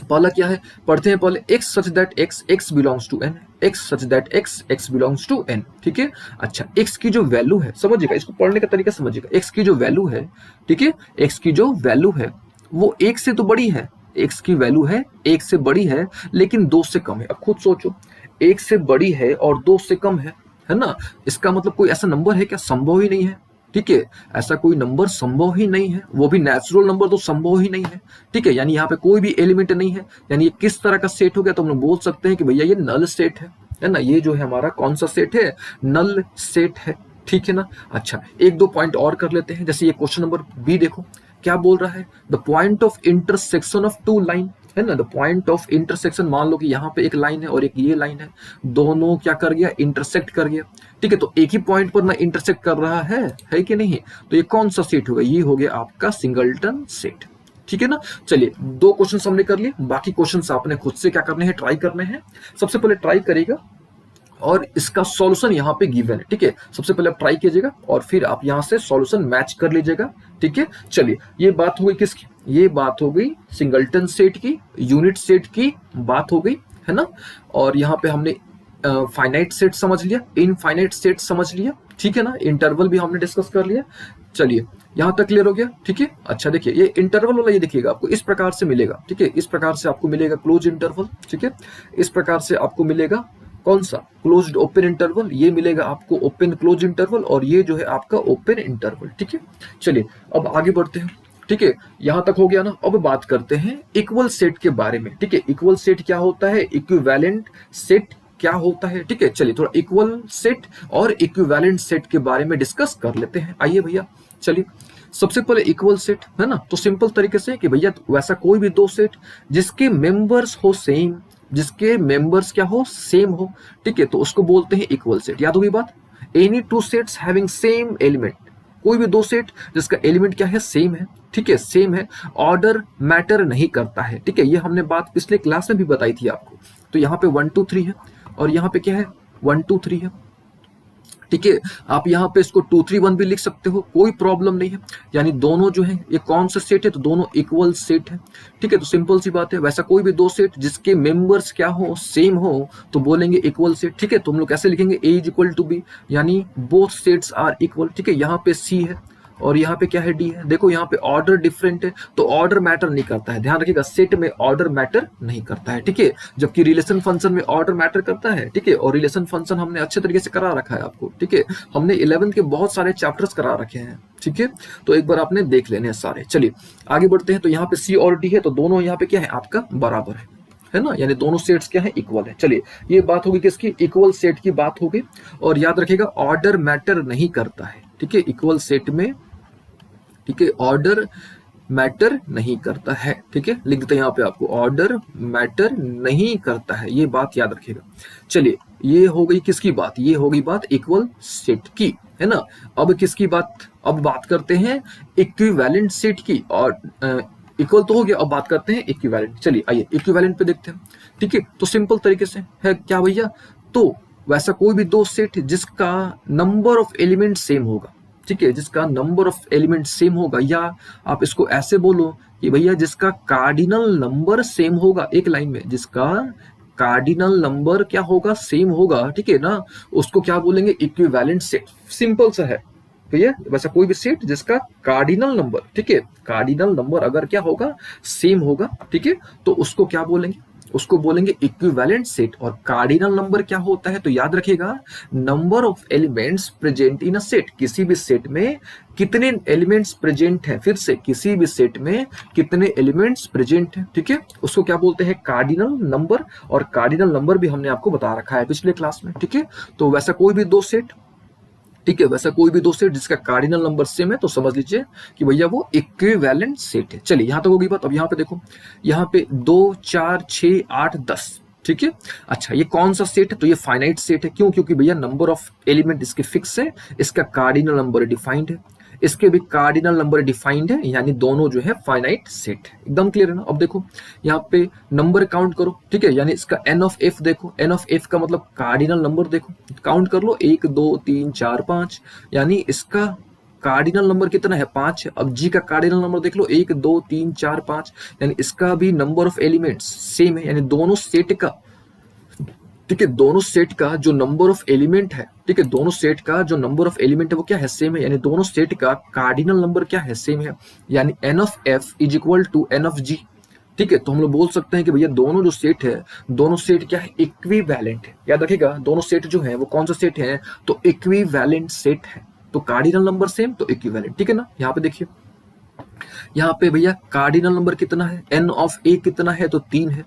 पहला क्या है, पढ़ते हैं पहले, x such that x belongs to n, x such that x belongs to n, ठीक है। अच्छा, x की जो वैल्यू है, समझिएगा, इसको पढ़ने का तरीका समझिएगा। x की जो वैल्यू है, ठीक है, x की जो वैल्यू है वो 1 से तो बड़ी है, x की वैल्यू है 1 से बड़ी है, लेकिन 2 से कम है। अब खुद सोचो, 1 से बड़ी है और 2 से कम है ना, इसका मतलब कोई ऐसा नंबर है क्या, संभव ही नहीं है, ठीक है, ऐसा कोई नंबर संभव ही नहीं है, वो भी नेचुरल नंबर तो संभव ही नहीं है, ठीक है। यानी यहाँ पे कोई भी एलिमेंट नहीं है, यानी ये किस तरह का सेट हो गया, तो हम लोग बोल सकते हैं कि भैया ये नल सेट है ना, ये जो है हमारा कौन सा सेट है, नल सेट है, ठीक है ना। अच्छा, एक दो पॉइंट और कर लेते हैं, जैसे ये क्वेश्चन नंबर बी देखो क्या बोल रहा है, the point of intersection of two line, है ना, द पॉइंट ऑफ इंटरसेक्शन, मान लो कि यहाँ पे एक लाइन है और एक ये लाइन है, दोनों क्या कर गया, इंटरसेक्ट कर गया, ठीक है। तो एक ही पॉइंट पर ना इंटरसेक्ट कर रहा है कि नहीं, तो ये कौन सा सेट होगा, ये हो गया आपका सिंगलटन सेट, ठीक है ना। चलिए दो क्वेश्चन हमने कर लिए, बाकी क्वेश्चन आपने खुद से क्या करने हैं, ट्राई करने हैं। सबसे पहले ट्राई करेगा और इसका सॉल्यूशन यहाँ पे गिवन है, ठीक है। सबसे पहले आप ट्राई कीजिएगा और फिर आप यहाँ से सॉल्यूशन मैच कर लीजिएगा, ठीक है। चलिए ये बात हो गई किसकी, ये बात हो गई सिंगलटन सेट की, यूनिट सेट की बात हो गई, है ना। और यहाँ पे हमने फाइनाइट सेट समझ लिया, इनफाइनाइट सेट समझ लिया, ठीक है ना, इंटरवल भी हमने डिस्कस कर लिया। चलिए यहाँ तक क्लियर हो गया, ठीक है। अच्छा देखिए, ये इंटरवल वाला ये देखिएगा आपको इस प्रकार से मिलेगा, ठीक है, इस प्रकार से आपको मिलेगा क्लोज इंटरवल, ठीक है, इस प्रकार से आपको मिलेगा कौन सा, क्लोज्ड ओपन इंटरवल, ये मिलेगा आपको ओपन क्लोज इंटरवल, और ये जो है आपका ओपन इंटरवल, ठीक है। चलिए अब आगे बढ़ते हैं, ठीक है, यहां तक हो गया ना। अब बात करते हैं इक्वल सेट के बारे में, ठीक है। इक्वल सेट क्या होता है, इक्विवेलेंट सेट क्या होता है, ठीक है। चलिए थोड़ा इक्वल सेट और इक्विवेलेंट सेट के बारे में डिस्कस कर लेते हैं, आइए भैया। चलिए सबसे पहले इक्वल सेट, है ना, तो सिंपल तरीके से कि भैया वैसा कोई भी दो सेट जिसके मेंबर्स हो सेम, जिसके मेंबर्स क्या हो, सेम हो, ठीक है, तो उसको बोलते हैं इक्वल सेट। याद होगी बात, any two sets having same element, कोई भी दो सेट जिसका एलिमेंट क्या है, सेम है, ठीक है, सेम है, ऑर्डर मैटर नहीं करता है, ठीक है। ये हमने बात पिछले क्लास में भी बताई थी आपको। तो यहाँ पे 1 2 3 है और यहाँ पे क्या है, 1 2 3 है, ठीक है। आप यहाँ पे इसको 2 3 1 भी लिख सकते हो, कोई प्रॉब्लम नहीं है। यानी दोनों जो है ये कौन सा सेट है, तो दोनों इक्वल सेट है, ठीक है। तो सिंपल सी बात है, वैसा कोई भी दो सेट जिसके मेंबर्स क्या हो, सेम हो, तो बोलेंगे इक्वल सेट, ठीक है। तो हम लोग कैसे लिखेंगे, ए इज इक्वल टू बी, यानी बोथ सेट्स आर इक्वल, ठीक है। यहाँ पे सी है और यहाँ पे क्या है, डी है। देखो यहाँ पे ऑर्डर डिफरेंट है तो ऑर्डर मैटर नहीं करता है, ध्यान रखिएगा, सेट में ऑर्डर मैटर नहीं करता है, ठीक है। जबकि रिलेशन फंक्शन में ऑर्डर मैटर करता है, ठीक है। और रिलेशन फंक्शन हमने अच्छे तरीके से करा रखा है आपको, ठीक है। हमने 11th के बहुत सारे चैप्टर्स करा रखे हैं, ठीक है, तो एक बार आपने देख लेने हैं सारे। चलिए आगे बढ़ते हैं। तो यहाँ पे सी और डी है, तो दोनों यहाँ पे क्या है, आपका बराबर है ना, यानी दोनों सेट्स क्या है, इक्वल है। चलिए ये बात होगी किसकी, इक्वल सेट की बात होगी। और याद रखिएगा ऑर्डर मैटर नहीं करता है, ठीक है, इक्वल सेट में, ठीक है, ऑर्डर मैटर नहीं करता है, ठीक है, लिख देते हैं यहाँ पे आपको, ऑर्डर मैटर नहीं करता है, ये बात याद रखिएगा। चलिए ये हो गई किसकी बात, ये होगी बात इक्वल सेट की, है ना। अब किसकी बात, अब बात करते हैं इक्विवेलेंट सेट की। और इक्वल तो हो गया, अब बात करते हैं इक्विवेलेंट। चलिए आइए इक्विवेलेंट पे देखते हैं, ठीक है। तो सिंपल तरीके से है क्या भैया, तो वैसा कोई भी दो सेट जिसका नंबर ऑफ एलिमेंट सेम होगा, ठीक है, जिसका नंबर ऑफ एलिमेंट सेम होगा, या आप इसको ऐसे बोलो कि भैया जिसका कार्डिनल नंबर सेम होगा, एक लाइन में जिसका कार्डिनल नंबर क्या होगा, सेम होगा, ठीक है ना, उसको क्या बोलेंगे, इक्विवेलेंट सेट। सिंपल सा है भैया, वैसा कोई भी सेट जिसका कार्डिनल नंबर, ठीक है, कार्डिनल नंबर अगर क्या होगा, सेम होगा, ठीक है, तो उसको क्या बोलेंगे, उसको बोलेंगे इक्विवेलेंट सेट। और कार्डिनल नंबर क्या होता है, तो याद रखिएगा number of elements present in a set, किसी भी सेट में कितने एलिमेंट्स प्रेजेंट हैं, फिर से किसी भी सेट में कितने एलिमेंट्स प्रेजेंट हैं, ठीक है, उसको क्या बोलते हैं, कार्डिनल नंबर। और कार्डिनल नंबर भी हमने आपको बता रखा है पिछले क्लास में, ठीक है। तो वैसा कोई भी दो सेट ठीक है, वैसा कोई भी दो सेट जिसका कार्डिनल नंबर सेम है तो समझ लीजिए कि भैया वो इक्विवेलेंट सेट है। चलिए यहां तक होगी बात। अब यहाँ पे देखो, यहाँ पे 2 4 6 8 10, ठीक है। अच्छा, ये कौन सा सेट है? तो ये फाइनाइट सेट है। क्यों? क्योंकि भैया नंबर ऑफ एलिमेंट इसके फिक्स है, इसका कार्डिनल नंबर डिफाइंड है, इसके भी कार्डिनल नंबर डिफाइंड है, यानी दोनों जो है फाइनाइट सेट है। एकदम क्लियर है ना? अब देखो यहाँ पे नंबर काउंट करो, ठीक है, यानी इसका एन ऑफ एफ देखो, एन ऑफ एफ का मतलब कार्डिनल नंबर देखो, काउंट कर लो 1 2 3 4 5, यानी इसका कार्डिनल नंबर कितना है? 5 है। अब जी का कार्डिनल नंबर देख लो 1 2 3 4 5, यानी इसका भी नंबर ऑफ एलिमेंट्स सेम है, यानी दोनों सेट का, ठीक है, दोनों सेट का जो नंबर ऑफ एलिमेंट है, ठीक है, दोनों सेट का जो नंबर ऑफ एलिमेंट है वो क्या है? सेम है, यानी दोनों सेट का कार्डिनल नंबर क्या है? सेम है, यानी N of F is equal to N of G. ठीक है, तो हम लोग बोल सकते हैं कि भैया दोनों जो सेट है, दोनों सेट क्या है? इक्विवेलेंट है। याद रखिएगा, दोनों सेट जो है वो कौन सा सेट है? तो इक्विवेलेंट सेट है। तो कार्डिनल नंबर सेम तो इक्विवेलेंट, ठीक है ना? यहाँ पे देखिए, यहाँ पे भैया कार्डिनल नंबर कितना है? एन ऑफ ए कितना है? तो 3 है।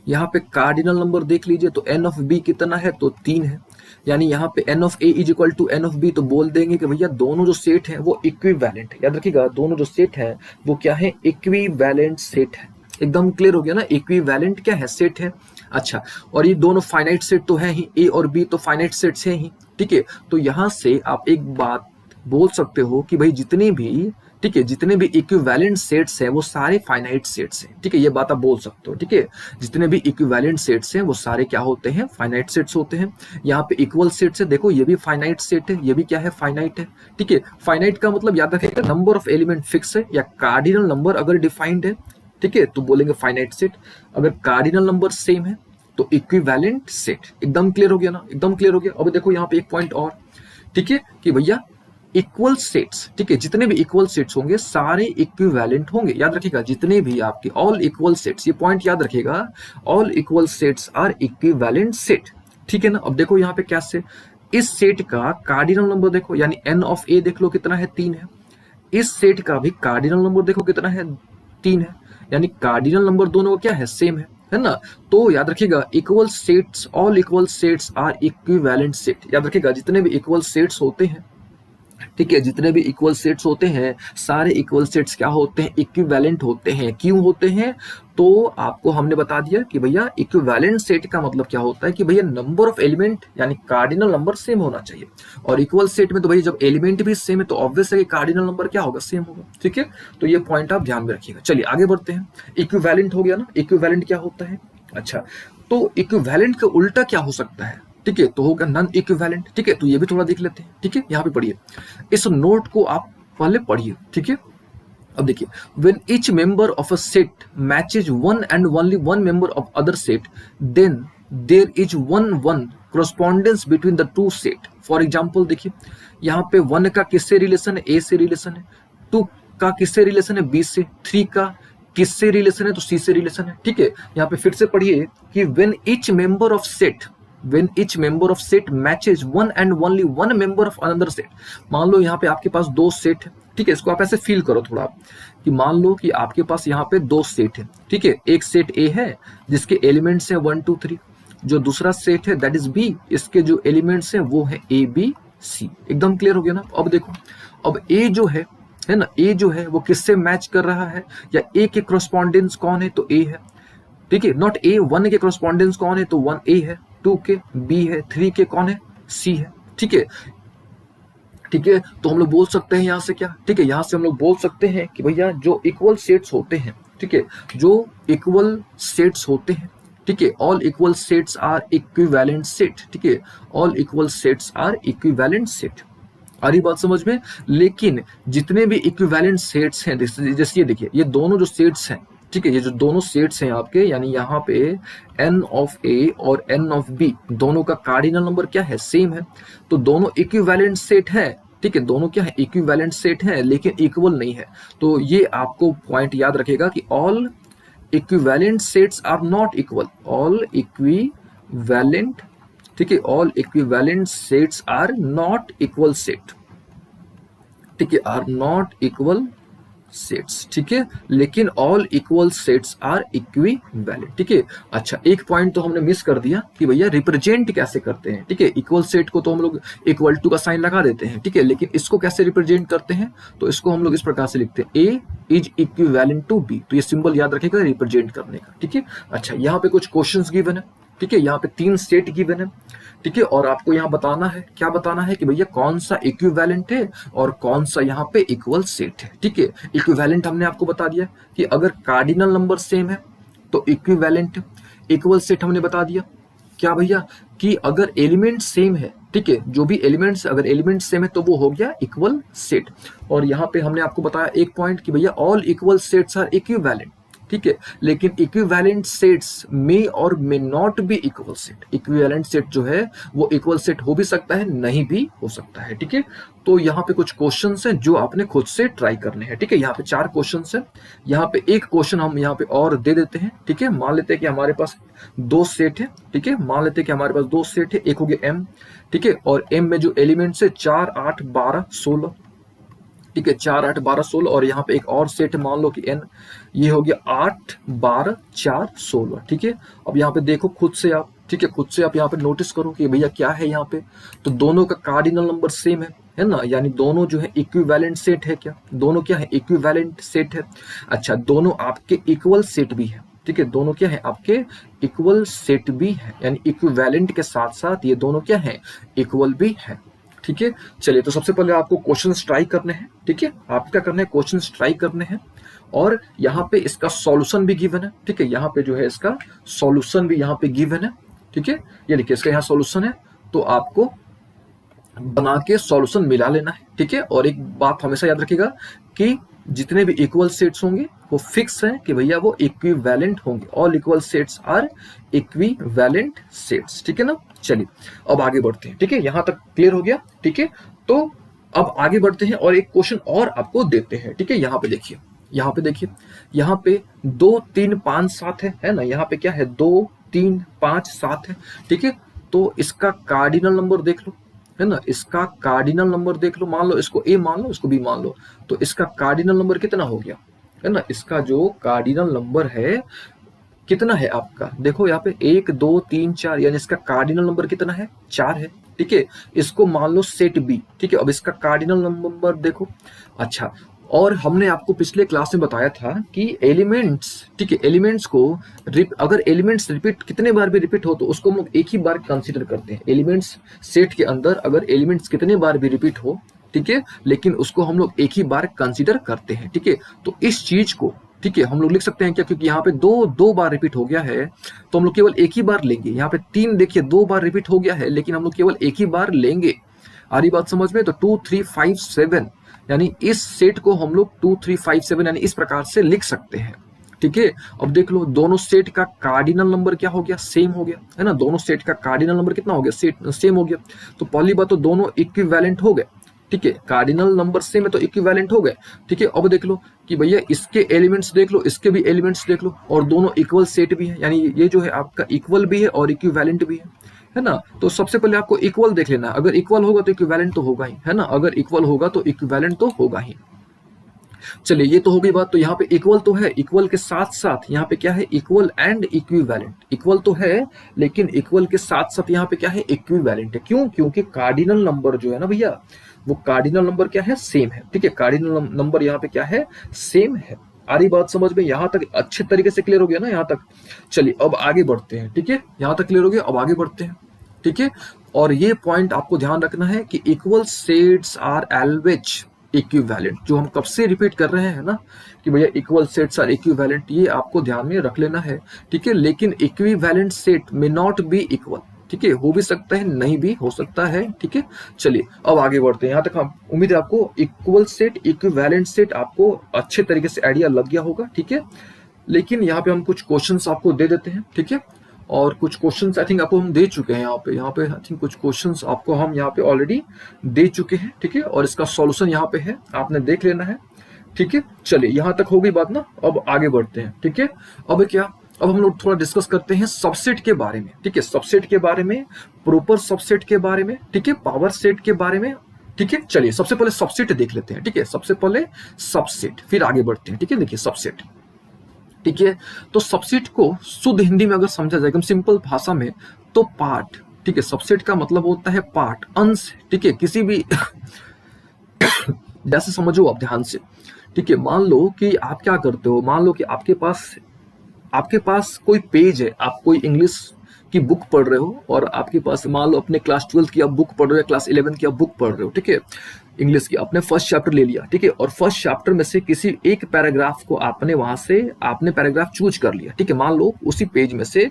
यहाँ पे कार्डिनल नंबर देख लीजिए, तो एन ऑफ बी कितना है? तो 3 है। यानी यहाँ पे n of A is equal to N of B, तो बोल देंगे कि भैया दोनों जो सेट है वो इक्विवेलेंट है। याद रखिएगा, दोनों जो सेट है वो क्या है? इक्विवेलेंट सेट है। एकदम क्लियर हो गया ना? इक्विवेलेंट क्या है? सेट है। अच्छा, और ये दोनों फाइनाइट सेट तो है ही, ए और बी तो फाइनाइट सेट्स है ही, ठीक है। तो यहां से आप एक बात बोल सकते हो कि भाई जितने भी, ठीक है, जितने भी इक्विवेलेंट सेट्स हैं वो सारे फाइनाइट सेट्स हैं, ठीक है, ये बात आप बोल सकते हो, ठीक है। जितने भी इक्विवेलेंट सेट्स हैं वो सारे क्या होते हैं? फाइनाइट सेट्स होते हैं। यहाँ पे इक्वल सेट्स है, देखो ये भी फाइनाइट सेट है, ये भी क्या है? फाइनाइट है, ठीक है। फाइनाइट का मतलब याद रखिएगा, नंबर ऑफ एलिमेंट फिक्स है या कार्डिनल नंबर अगर डिफाइंड है, ठीक है, तो बोलेंगे फाइनाइट सेट। अगर कार्डिनल नंबर सेम है तो इक्विवेलेंट सेट। एकदम क्लियर हो गया ना? एकदम क्लियर हो गया। अब देखो यहाँ पे एक पॉइंट और, ठीक है, कि भैया इक्वल सेट्स, ठीक है, जितने भी इक्वल सेट्स होंगे सारे इक्विवेलेंट होंगे। याद रखिएगा, जितने भी आपके ऑल इक्वल सेट्स, ये पॉइंट याद रखिएगा, all equal sets are equivalent set, ठीक है ना? अब देखो यहाँ पे क्या से, इस सेट का कार्डिनल नंबर देखो, यानी एन ऑफ ए देख लो कितना है? 3 है। इस सेट का भी कार्डिनल नंबर देखो कितना है? 3 है, यानी कार्डिनल नंबर दोनों का क्या है? सेम है ना? तो याद रखिएगा, equal sets, all equal sets are equivalent set. याद रखिएगा, जितने भी इक्वल सेट्स होते हैं, ठीक है, जितने भी इक्वल सेट्स होते हैं सारे इक्वल सेट्स क्या होते हैं? इक्विवेलेंट होते हैं। क्यों होते हैं? तो आपको हमने बता दिया कि भैया इक्विवेलेंट सेट का मतलब क्या होता है कि भैया नंबर ऑफ एलिमेंट यानी कार्डिनल नंबर सेम होना चाहिए। और इक्वल सेट में तो भैया जब एलिमेंट भी सेम है तो ऑब्वियस है कि कार्डिनल नंबर क्या होगा? सेम होगा, ठीक है। तो ये पॉइंट आप ध्यान में रखिएगा। चलिए आगे बढ़ते हैं। इक्विवेलेंट हो गया ना? इक्विवेलेंट क्या होता है? अच्छा, तो इक्विवेलेंट का उल्टा क्या हो सकता है? ठीक है, तो होगा नॉन इक्विवेलेंट, ठीक है। तो ये भी थोड़ा देख लेते हैं, ठीक है। यहाँ पे पढ़िए, इस नोट को आप पहले पढ़िए, ठीक है। अब देखिए, when each member of a set matches one and only one member of other set, then there is one correspondence between the two set. For example, देखिए यहाँ पे 1 का किससे रिलेशन है? A से रिलेशन है। 2 का किससे रिलेशन है? B से। 3 का किससे रिलेशन है? तो C से रिलेशन है, ठीक है। यहाँ पे फिर से पढ़िए कि when each member of set matches one and only one member of another set. मान लो यहाँ पे आपके पास 2 सेट है, ठीक है। इसको आप ऐसे फील करो थोड़ा, कि मान लो कि आपके पास यहाँ पे 2 सेट है, ठीक है। एक सेट ए है जिसके एलिमेंट्स है 1 2 3, जो दूसरा सेट है दैट इज बी, इसके जो एलिमेंट्स है वो है ए बी सी। एकदम क्लियर हो गया ना? अब देखो, अब ए जो है ना, ए जो है वो किससे मैच कर रहा है, या ए के करस्पॉन्डेंस कौन है? तो ए है, ठीक है। नॉट ए, 1 के करस्पॉन्डेंस कौन है? तो 1 ए है, 2 के बी है, 3 के कौन है? सी है, ठीक है। ठीक है, तो हम लोग बोल सकते हैं यहाँ से क्या, ठीक है, यहाँ से हम लोग बोल सकते हैं कि भैया जो इक्वल सेट्स होते हैं, ठीक है, जो इक्वल सेट्स होते हैं, ठीक है, all equal sets are equivalent set, ठीक है, all equal sets are equivalent set. आ रही बात समझ में? लेकिन जितने भी इक्विवेलेंट सेट्स हैं, जैसे ये देखिए, ये दोनों जो सेट्स हैं, ठीक है, ये जो दोनों सेट्स हैं आपके, यानी यहाँ पे एन ऑफ ए और एन ऑफ बी दोनों का कार्डिनल नंबर क्या है? सेम है। तो दोनों इक्विवेलेंट सेट है, ठीक है, दोनों क्या है? इक्विवेलेंट सेट है, लेकिन इक्वल नहीं है। तो ये आपको पॉइंट याद रखेगा कि all equivalent sets are not equal, all equivalent, ठीक है, all equivalent sets are not equal set, ठीक है, आर नॉट इक्वल सेट्स, ठीक है, लेकिन all equal sets are equivalent, ठीक है। अच्छा, एक पॉइंट तो हमने मिस कर दिया कि भैया रिप्रेजेंट कैसे करते हैं, ठीक है। इक्वल सेट को तो हम लोग इक्वल टू का साइन लगा देते हैं, ठीक है, लेकिन इसको कैसे रिप्रेजेंट करते हैं, तो इसको हम लोग इस प्रकार से लिखते हैं ए इज इक्विवेलेंट टू बी, तो ये सिंबल याद रखेगा रिप्रेजेंट करने का, ठीक है। अच्छा, यहाँ पे कुछ क्वेश्चंस गिवन है, ठीक है, यहाँ पे 3 सेट गिवन है, ठीक है, और आपको यहाँ बताना है, क्या बताना है कि भैया कौन सा इक्विवेलेंट है और कौन सा यहाँ पे इक्वल सेट है, ठीक है। इक्विवेलेंट हमने आपको बता दिया कि अगर कार्डिनल नंबर सेम है तो इक्विवेलेंट। इक्वल सेट हमने बता दिया क्या भैया कि अगर एलिमेंट सेम है, ठीक है, जो भी एलिमेंट्स अगर एलिमेंट सेम है तो वो हो गया इक्वल सेट। और यहाँ पे हमने आपको बताया एक पॉइंट कि भैया all equal sets are equivalent, ठीक है, लेकिन equivalent sets may or may not be equal set. Equivalent set जो है वो इक्वल सेट हो भी सकता है, नहीं भी हो सकता है, ठीक है। तो यहाँ पे कुछ क्वेश्चंस हैं जो आपने खुद से ट्राई करने हैं, ठीक है। यहाँ पे 4 क्वेश्चंस हैं, यहाँ पे एक क्वेश्चन हम यहाँ पे और दे देते हैं, ठीक है। मान लेते हैं कि हमारे पास 2 सेट है, ठीक है, मान लेते हैं कि हमारे पास 2 सेट है, एक हो गया M, ठीक है, और M में जो एलिमेंट्स है 4, 8, 12, 16, ठीक है, 4, 8, 12, 16, और यहाँ पे एक और सेट है, मान लो कि N, ये हो गया 8, 12, 4, 16, ठीक है। अब यहाँ पे देखो खुद से आप, ठीक है, खुद से आप यहाँ पे नोटिस करो कि भैया क्या है यहाँ पे, तो दोनों का कार्डिनल नंबर सेम है ना, यानी दोनों जो है इक्विवेलेंट सेट है, क्या दोनों क्या है इक्विवेलेंट सेट है। अच्छा, दोनों आपके इक्वल सेट भी है, ठीक है, दोनों क्या है आपके इक्वल सेट भी है, यानी इक्विवेलेंट के साथ साथ ये दोनों क्या है इक्वल भी है, ठीक है। चलिए, तो सबसे पहले आपको क्वेश्चंस ट्राई करने हैं, ठीक है, आपको क्या करना है क्वेश्चंस ट्राई करने हैं, और यहाँ पे इसका सॉल्यूशन भी गिवन है, ठीक है, यहाँ पे जो है इसका सॉल्यूशन भी यहाँ पे गिवन है, ठीक है। ये देखिए इसका यहाँ सॉल्यूशन है, तो आपको बना के सॉल्यूशन मिला लेना है, ठीक है। और एक बात हमेशा याद रखिएगा कि जितने भी इक्वल सेट्स होंगे वो फिक्स है कि भैया वो इक्विवेलेंट होंगे, all equal sets are equivalent sets, ठीक है ना। चलिए अब आगे बढ़ते हैं, ठीक है, यहां तक क्लियर हो गया, ठीक है। तो अब आगे बढ़ते हैं और एक क्वेश्चन और आपको देते हैं, ठीक है। यहाँ पे देखिए, यहाँ पे देखिए, यहाँ पे 2, 3, 5, 7 है ना, यहाँ पे क्या है 2, 3, 5, 7 है, ठीक है। तो इसका कार्डिनल नंबर देख लो, है ना, इसका कार्डिनल नंबर देख लो, मान लो इसको A मान लो, इसको B मान लो, तो इसका कार्डिनल नंबर कितना हो गया, है ना, इसका जो कार्डिनल नंबर है कितना है आपका, देखो यहाँ पे 1, 2, 3, 4, यानी इसका कार्डिनल नंबर कितना है 4 है, ठीक है। इसको मान लो सेट B, ठीक है। अब इसका कार्डिनल नंबर देखो। अच्छा, और हमने आपको पिछले क्लास में बताया था कि एलिमेंट्स, ठीक है, एलिमेंट्स को अगर एलिमेंट्स रिपीट कितने बार भी रिपीट हो तो उसको हम लोग एक ही बार कंसीडर करते हैं। एलिमेंट्स सेट के अंदर अगर एलिमेंट्स कितने बार भी रिपीट हो, ठीक है, लेकिन उसको हम लोग एक ही बार कंसीडर करते हैं, ठीक है। तो इस चीज को, ठीक है, हम लोग लिख सकते हैं क्या, क्योंकि यहाँ पे दो बार रिपीट हो गया है तो हम लोग केवल एक ही बार लेंगे। यहाँ पे 3 देखिए 2 बार रिपीट हो गया है लेकिन हम लोग केवल एक ही बार लेंगे। आ रही बात समझ में? तो 2, 3, 5, 7, यानी इस सेट को हम लोग 2, 3, 5, 7 यानी इस प्रकार से लिख सकते हैं, ठीक है। अब देख लो दोनों सेट का कार्डिनल नंबर क्या हो गया, सेम हो गया, है ना। दोनों सेट का कार्डिनल नंबर कितना हो गया, सेम हो गया। तो पहली बात तो दोनों इक्विवेलेंट हो गए, ठीक है, कार्डिनल नंबर सेम है तो इक्विवेलेंट हो गए, ठीक है। अब देख लो कि भैया इसके एलिमेंट्स देख लो, इसके भी एलिमेंट्स देख लो, और दोनों इक्वल सेट भी है, यानी ये जो है आपका इक्वल भी है और इक्विवेलेंट भी है ना। तो सबसे पहले आपको इक्वल देख लेना, अगर इक्वल होगा तो इक्विवेलेंट तो होगा ही, है ना, अगर इक्वल होगा तो इक्विवेलेंट तो होगा ही। चलिए ये तो हो गई बात। तो यहाँ पे इक्वल तो है, इक्वल के साथ साथ यहाँ पे क्या है, इक्वल एंड इक्विवेलेंट। इक्वल तो है लेकिन इक्वल के साथ साथ यहाँ पे क्या है, इक्विवेलेंट है। क्यों? क्योंकि कार्डिनल नंबर जो है ना भैया, वो कार्डिनल नंबर क्या है, सेम है, ठीक है। कार्डिनल नंबर यहाँ पे क्या है, सेम है। आ रही बात समझ में? यहाँ तक अच्छे तरीके से क्लियर हो गया ना यहाँ तक। चलिए अब आगे बढ़ते हैं, ठीक है, यहाँ तक क्लियर हो गया, अब आगे बढ़ते हैं, ठीक है। और ये पॉइंट आपको ध्यान रखना है कि equal sets are always equivalent, जो हम कब से रिपीट कर रहे हैं ना कि भैया इक्वल सेट्स आर इक्विवेलेंट, ये आपको ध्यान में रख लेना है, ठीक है। लेकिन इक्विवेलेंट सेट में नॉट बी इक्वल, ठीक है, हो भी सकता है नहीं भी हो सकता है, ठीक है। चलिए अब आगे बढ़ते हैं। यहाँ तक हम उम्मीद है आपको इक्वल सेट इक्विवेलेंट सेट आपको अच्छे तरीके से आइडिया लग गया होगा, ठीक है। लेकिन यहाँ पे हम कुछ क्वेश्चंस आपको दे देते हैं, ठीक है। और कुछ क्वेश्चंस आई थिंक आपको हम दे चुके हैं यहाँ पे आई थिंक कुछ क्वेश्चंस आपको हम यहाँ पे ऑलरेडी दे चुके हैं, ठीक है। और इसका सॉल्यूशन यहाँ पे है, आपने देख लेना है, ठीक है। चलिए यहाँ तक हो गई बात ना, अब आगे बढ़ते हैं, ठीक है। अब क्या, अब हम लोग थोड़ा डिस्कस करते हैं सबसेट के बारे में, ठीक है। सबसेट के बारे में, प्रॉपर सबसेट के बारे में, ठीक है, पावर सेट के बारे में, ठीक है, चलिए सबसे पहले सबसेट देख लेते हैं। ठीक है, सबसे पहले सबसेट, फिर आगे बढ़ते हैं। ठीक है, देखिए सबसेट। ठीक है, तो सबसेट को शुद्ध हिंदी में अगर समझा जाए एकदम सिंपल भाषा में, तो पार्ट। ठीक है, सबसेट का मतलब होता है पार्ट, अंश। ठीक है, किसी भी जैसे समझो आप ध्यान से। ठीक है, मान लो कि आप क्या करते हो, मान लो कि आपके पास कोई पेज है, आप कोई इंग्लिश की बुक पढ़ रहे हो, और आपके पास मान लो अपने क्लास 12 की आप बुक पढ़ रहे हो या क्लास 11 की आप बुक पढ़ रहे हो। ठीक है, इंग्लिश की आपने फर्स्ट चैप्टर ले लिया। ठीक है, और फर्स्ट चैप्टर में से किसी एक पैराग्राफ को आपने वहां से आपने पैराग्राफ चूज कर लिया। ठीक है, मान लो उसी पेज में से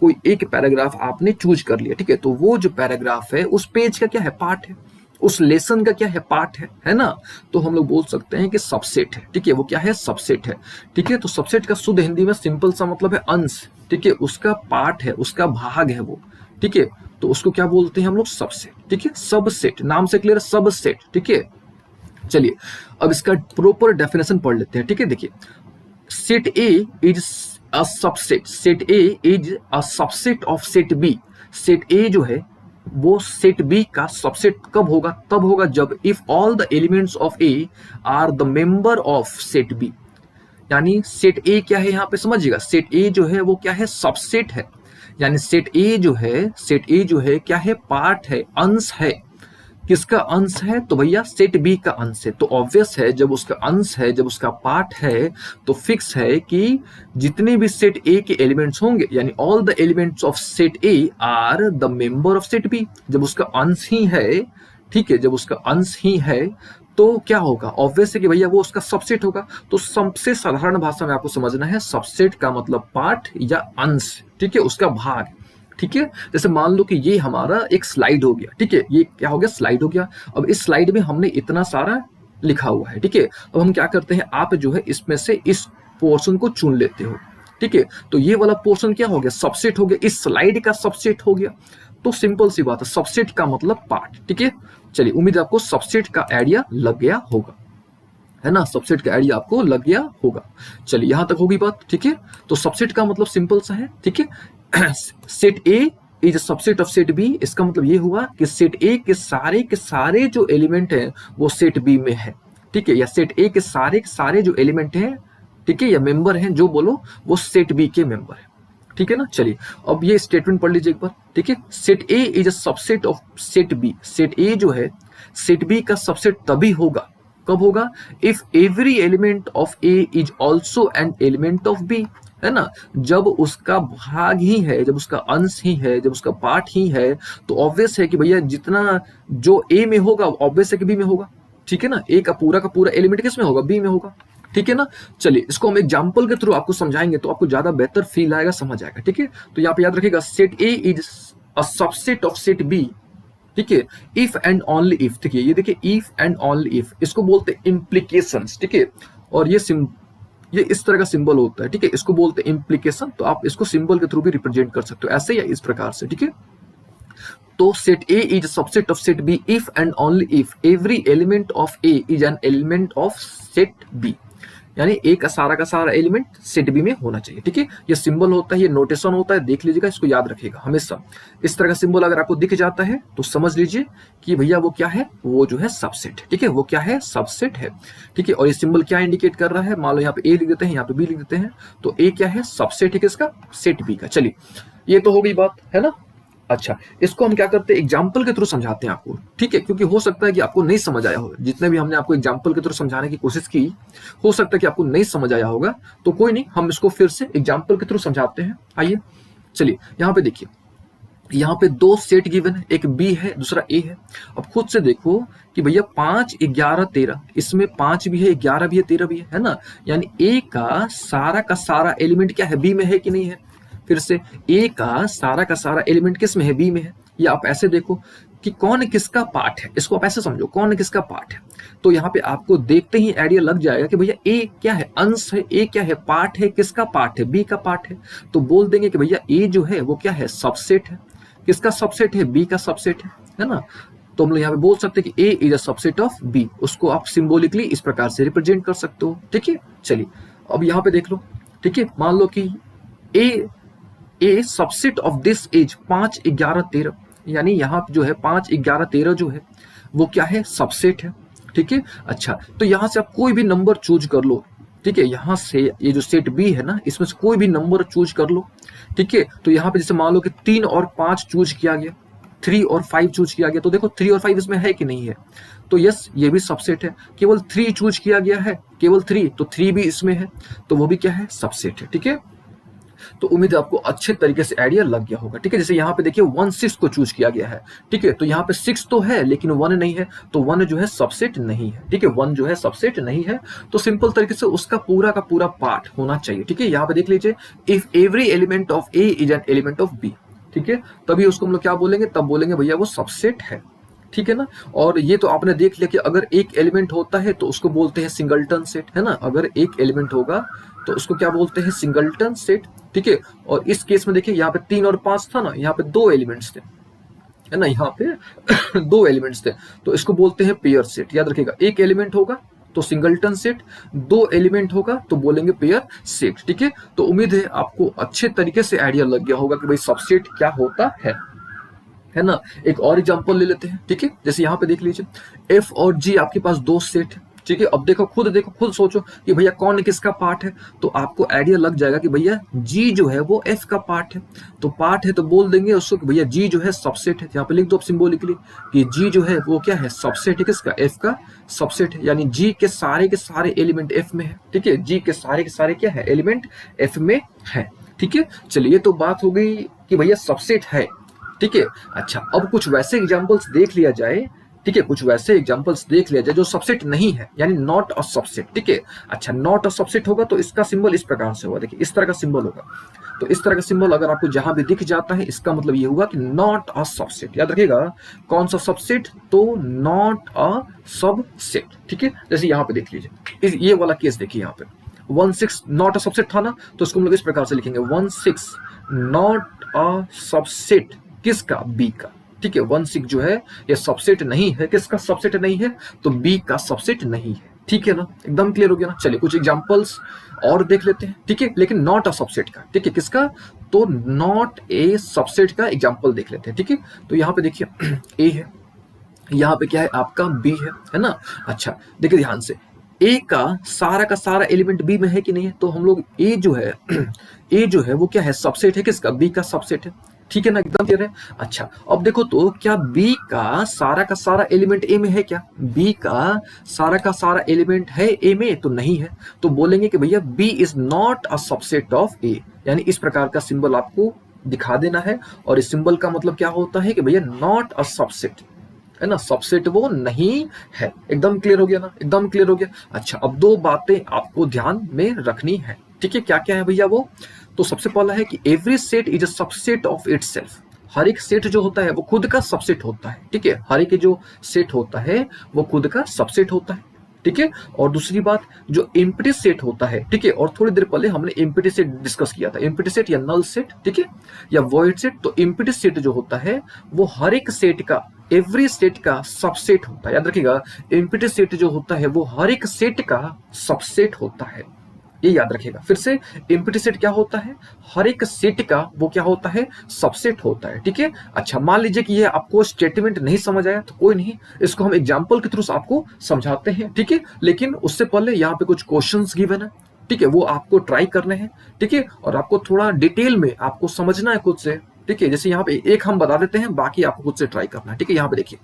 कोई एक पैराग्राफ आपने चूज कर लिया। ठीक है, तो वो जो पैराग्राफ है उस पेज का क्या है, पार्ट है, उस लेसन का क्या है, पार्ट है ना। तो हम लोग बोल सकते हैं कि सबसेट है। ठीक है, वो क्या है, सबसेट है। ठीक है, तो सबसेट का शुद्ध हिंदी में सिंपल सा मतलब है अंश। ठीक है, उसका पार्ट है, उसका भाग है वो। ठीक है, तो उसको क्या बोलते हैं हम लोग, सबसेट। ठीक है, सबसेट, नाम से क्लियर, सबसेट। ठीक है, चलिए अब इसका प्रॉपर डेफिनेशन पढ़ लेते हैं। ठीक है, देखिए set A is a subset, set A is a subset of set B. Set A जो है वो सेट बी का सबसेट कब होगा, तब होगा जब if all the elements of A are the member of set B. यानी सेट ए क्या है, यहां पे समझिएगा, सेट ए जो है वो क्या है, सबसेट है। यानी सेट ए जो है क्या है, पार्ट है, अंश है। किसका अंश है, तो भैया सेट बी का अंश है। तो ऑब्वियस है जब उसका अंश है, जब उसका पार्ट है, तो फिक्स है कि जितने भी सेट ए के एलिमेंट्स होंगे, यानी all the elements of set A are the member of set B. जब उसका अंश ही है, ठीक है, जब उसका अंश ही है, तो क्या होगा, ऑब्वियस है कि भैया वो उसका सबसेट होगा। तो सबसे साधारण भाषा में आपको समझना है, सबसेट का मतलब पार्ट या अंश। ठीक है, उसका भाग। ठीक है, जैसे मान लो कि ये हमारा एक स्लाइड हो गया। ठीक है, ये क्या हो गया, स्लाइड हो गया। अब इस स्लाइड में हमने इतना सारा लिखा हुआ है। ठीक है, अब हम क्या करते हैं, आप जो है इसमें से इस पोर्शन को चुन लेते हो। ठीक है, तो ये वाला पोर्शन क्या हो गया, सबसेट हो गया, इस स्लाइड का सबसेट हो गया। तो सिंपल सी बात है, सबसेट का मतलब पार्ट। ठीक है, चलिए उम्मीद है आपको सबसेट का आइडिया लग गया होगा, है ना, सबसेट का आइडिया आपको लग गया होगा। चलिए यहां तक होगी बात। ठीक है, तो सबसेट का मतलब सिंपल सा है। ठीक है, set A is subset of set B, इसका मतलब ये हुआ कि सेट ए के सारे जो एलिमेंट हैं वो सेट बी में है। ठीक है, या सेट ए के सारे जो एलिमेंट हैं, ठीक है, या मेंबर हैं जो बोलो, वो सेट बी के मेंबर है। ठीक है ना, चलिए अब ये स्टेटमेंट पढ़ लीजिए एक बार। ठीक है, set A is a subset of set B. Set A जो है सेट बी का सबसेट तभी होगा, कब होगा, if every element of A is also an element of B, है ना। जब उसका भाग ही है, जब उसका अंश ही है, जब उसका पार्ट ही है, तो ऑब्वियस है कि भैया जितना जो ए में होगा ऑब्वियस है कि बी में होगा। ठीक है ना, ए का पूरा एलिमेंट किस में होगा, बी में होगा। ठीक है ना, चलिए इसको हम एग्जाम्पल के थ्रू आपको समझाएंगे तो आपको ज्यादा बेहतर फील आएगा, समझ आएगा। ठीक है, तो यहाँ पे याद रखिएगा, set A is a subset of set B. ठीक है, इफ एंड ओनली इफ। ठीक है, ये देखिए इफ एंड ओनली इफ, इसको बोलते हैं इम्प्लीकेशंस। ठीक है, और ये इस तरह का सिंबल होता है। ठीक है, इसको बोलते हैं इम्प्लीकेशन। तो आप इसको सिंबल के थ्रू भी रिप्रेजेंट कर सकते हो, ऐसे या इस प्रकार से। ठीक है, तो set A is subset of set B if and only if every element of A is an element of set B. यानी ए का सारा एलिमेंट सेट बी में होना चाहिए। ठीक है, ये सिंबल होता है, ये नोटेशन होता है, देख लीजिएगा, इसको याद रखिएगा हमेशा। इस तरह का सिंबल अगर आपको दिख जाता है तो समझ लीजिए कि भैया वो क्या है, वो जो है सबसेट। ठीक है, वो क्या है, सबसेट है। ठीक है, और ये सिंबल क्या इंडिकेट कर रहा है, मान लो यहाँ पे ए लिख देते हैं, यहाँ पे बी लिख देते हैं, तो ए क्या है, सबसेट है किसका, सेट बी का। चलिए ये तो हो गई बात, है ना। अच्छा, इसको हम क्या करते हैं, एग्जाम्पल के थ्रू समझाते हैं आपको। ठीक है, क्योंकि हो सकता है कि आपको नहीं समझ आया हो, जितने भी हमने आपको एग्जाम्पल के थ्रू समझाने की कोशिश की, हो सकता है कि आपको नहीं समझ आया होगा। तो कोई नहीं, हम इसको फिर से एग्जाम्पल के थ्रू समझाते हैं। आइए, चलिए यहाँ पे देखिए, यहाँ पे दो सेट गिवन है, एक बी है, दूसरा ए है। अब खुद से देखो कि भैया 5, 11, 13, इसमें 5 भी है, 11 भी है, 13 भी है ना। यानी ए का सारा एलिमेंट क्या है, बी में है कि नहीं है। फिर से ए का सारा एलिमेंट किस में है, बी में है। या आप ऐसे देखो कि कौन किसका पार्ट है, इसको आप ऐसे समझो, कौन किसका पार्ट है। तो यहाँ पे आपको देखते ही आइडिया लग जाएगा कि भैया ए क्या है, अंश है, ए क्या है, पार्ट है, किसका पार्ट है, बी का पार्ट है। तो बोल देंगे कि भैया ए जो है वो क्या है, सबसेट है। किसका सबसेट है, बी का सबसेट है ना। तो हम लोग यहाँ पे बोल सकते हैं कि A is a subset of B. उसको आप सिंबॉलिकली इस प्रकार से रिप्रेजेंट कर सकते हो। ठीक है, चलिए अब यहाँ पे देख लो। ठीक है, मान लो कि ए सबसेट ऑफ दिस इज 5, 11, 13। यानी यहाँ जो है 5, 11, 13 जो है, वो क्या है, सबसेट है। ठीक है, अच्छा तो यहाँ से आप कोई भी नंबर चूज कर लो। ठीक है, यहाँ से ये जो सेट बी है ना, इसमें से कोई भी नंबर चूज कर लो। ठीक है, तो यहाँ पे जैसे मान लो कि 3 और 5 चूज किया गया, 3 और 5 चूज किया गया, तो देखो 3 और 5 इसमें है कि नहीं है, तो यस ये भी सबसेट है। केवल 3 चूज किया गया है, केवल 3, तो 3 भी इसमें है, तो वो भी क्या है, सबसेट है। ठीक है, तो उम्मीद है आपको अच्छे तरीके से आइडिया लग गया होगा। ठीक है, जैसे यहाँ पे देखिए 1 6 को चूज किया गया है। ठीक है, तो यहाँ पे 6 तो है लेकिन 1 नहीं है, तो 1 जो है सबसेट नहीं है। ठीक है, 1 जो है सबसेट नहीं है, तो सिंपल तरीके से उसका पूरा का पूरा पार्ट होना चाहिए। ठीक है, यहाँ पे देख लीजिए, if every element of A is an element of B, ठीक है, तभी उसको हम लोग क्या बोलेंगे, तब बोलेंगे भैया वो सबसेट है। ठीक है ना, और ये तो आपने देख लिया कि अगर एक एलिमेंट होता है तो उसको बोलते हैं सिंगलटन सेट, है ना, अगर एक एलिमेंट होगा तो उसको क्या बोलते हैं, सिंगलटन सेट। ठीक है, और इस केस में देखिए यहाँ पे 3 और 5 था ना, यहाँ पे 2 एलिमेंट्स थे, है ना, यहाँ पे 2 एलिमेंट्स थे, तो इसको बोलते हैं पेयर सेट। याद रखिएगा, एक एलिमेंट होगा तो सिंगलटन सेट, 2 एलिमेंट होगा तो बोलेंगे पेयर सेट। ठीक है, तो उम्मीद है आपको अच्छे तरीके से आइडिया लग गया होगा कि भाई सबसेट क्या होता है ना। एक और एग्जांपल ले लेते हैं। ठीक है, जैसे यहाँ पे देख लीजिए, एफ और जी आपके पास 2 सेट है। ठीक है, अब देखो खुद सोचो कि भैया कौन किसका पार्ट है, तो आपको आइडिया लग जाएगा कि भैया जी जो है वो एफ का पार्ट है, तो पार्ट है तो बोल देंगे उसको कि भैया जी जो है सबसेट है। यहाँ पे लिख दो आप सिंबॉलिकली कि जी जो है वो क्या है, सबसेट है, किसका, एफ का सबसेट है, यानी जी के सारे एलिमेंट एफ में है। ठीक है, जी के सारे क्या है, एलिमेंट एफ में है। ठीक है, चलिए तो बात हो गई कि भैया सबसेट है। ठीक है, अच्छा अब कुछ वैसे एग्जांपल्स देख लिया जाए। ठीक है, कुछ वैसे एग्जांपल्स देख लिया जाए जो सबसेट नहीं है, यानी नॉट अ सबसेट। ठीक है, अच्छा नॉट अ सबसेट होगा तो इसका सिंबल इस प्रकार से होगा, देखिए इस तरह का सिंबल होगा। तो इस तरह का सिंबल अगर आपको जहां भी दिख जाता है, इसका मतलब ये हुआ कि नॉट अ सबसेट। याद रखिएगा, कौन सा सबसेट, तो नॉट अ सबसेट। ठीक है, जैसे यहाँ पे देख लीजिए, ये वाला केस देखिए, यहाँ पे 1 6 नॉट अ सबसेट था ना, तो इसको हम लोग इस प्रकार से लिखेंगे, 1 6 नॉट अ सबसेट किसका, बी का। ठीक है, 1 6 जो है ये सबसेट नहीं है, किसका सबसेट नहीं है, तो बी का सबसेट नहीं है। ठीक है ना, एकदम क्लियर हो गया ना। चलिए कुछ एग्जांपल्स और देख लेते हैं। ठीक है, लेकिन नॉट अ सबसेट का। ठीक है, किसका, तो नॉट ए सबसेट का एग्जांपल देख लेते हैं। ठीक है, तो यहाँ पे देखिए ए है, यहाँ पे क्या है आपका, बी है ना। अच्छा देखिए ध्यान से, ए का सारा एलिमेंट बी में है कि नहीं है, तो हम लोग ए जो है ए जो है वो क्या है, सबसेट है, किसका, बी का सबसेट है। ठीक है ना, एकदम क्लियर है। अच्छा अब देखो तो क्या बी का सारा एलिमेंट ए में है क्या, बी का सारा एलिमेंट है ए में, तो नहीं है, तो बोलेंगे कि भैया B is not a subset of A, यानी इस प्रकार का सिंबल आपको दिखा देना है। और इस सिंबल का मतलब क्या होता है कि भैया नॉट अ सबसेट, है ना, सबसेट वो नहीं है। एकदम क्लियर हो गया ना, एकदम क्लियर हो गया। अच्छा अब 2 बातें आपको ध्यान में रखनी है। ठीक है, क्या क्या है भैया वो, तो सबसे पहला है कि every set is a subset of itself. हर एक सेट जो होता है वो खुद का सबसेट होता है। ठीक है, हर एक जो सेट होता है वो खुद का सबसेट होता है। ठीक है, और दूसरी बात, जो एम्प्टी सेट होता है, ठीक है, और थोड़ी देर पहले हमने एम्प्टी सेट डिस्कस किया था, एम्प्टी सेट या नल सेट, ठीक है, या वॉइड सेट। तो एम्प्टी सेट जो होता है वो हर एक सेट का, एवरी सेट का सबसेट होता है। याद रखिएगा, एम्प्टी सेट जो होता है वो हर एक सेट का सबसेट होता है, ये याद रखिएगा। फिर से, एम्प्टी सेट क्या होता है, हर एक सेट का वो क्या होता है, सबसेट होता है। ठीक है, अच्छा मान लीजिए कि ये आपको स्टेटमेंट नहीं समझ आया तो कोई नहीं, इसको हम एग्जांपल के थ्रू आपको समझाते हैं। ठीक है, लेकिन उससे पहले यहाँ पे कुछ क्वेश्चंस गिवन है। ठीक है, वो आपको ट्राई करने हैं। ठीक है, और आपको थोड़ा डिटेल में आपको समझना है खुद से। ठीक है, जैसे यहाँ पे एक हम बता देते हैं, बाकी आपको खुद से ट्राई करना है। ठीक है, यहाँ पे देखिए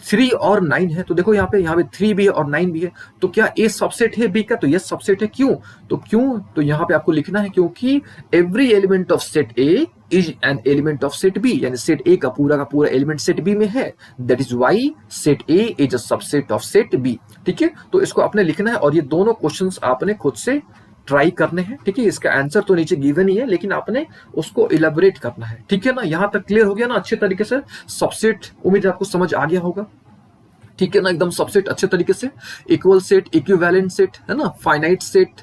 3 और 9 है, तो देखो यहाँ पे 3 भी है और 9 भी है, तो क्या ए सबसेट है बी का, तो ये सबसेट है। क्यों, तो यहाँ पे आपको लिखना है क्योंकि every element of set A is an element of set B, यानी सेट ए का पूरा एलिमेंट सेट बी में है, that is why set A is a subset of set B. ठीक है, तो इसको आपने लिखना है और ये दोनों क्वेश्चंस आपने खुद से ट्राई करने हैं। ठीक है, इसका आंसर तो नीचे गिवन ही है, लेकिन आपने उसको इलेबोरेट करना है। ठीक है ना, यहां तक क्लियर हो गया ना अच्छे तरीके से, सबसेट उम्मीद है आपको समझ आ गया होगा। ठीक है ना, एकदम सबसेट अच्छे तरीके से, इक्वल सेट, इक्विवेलेंट सेट, है ना, finite set,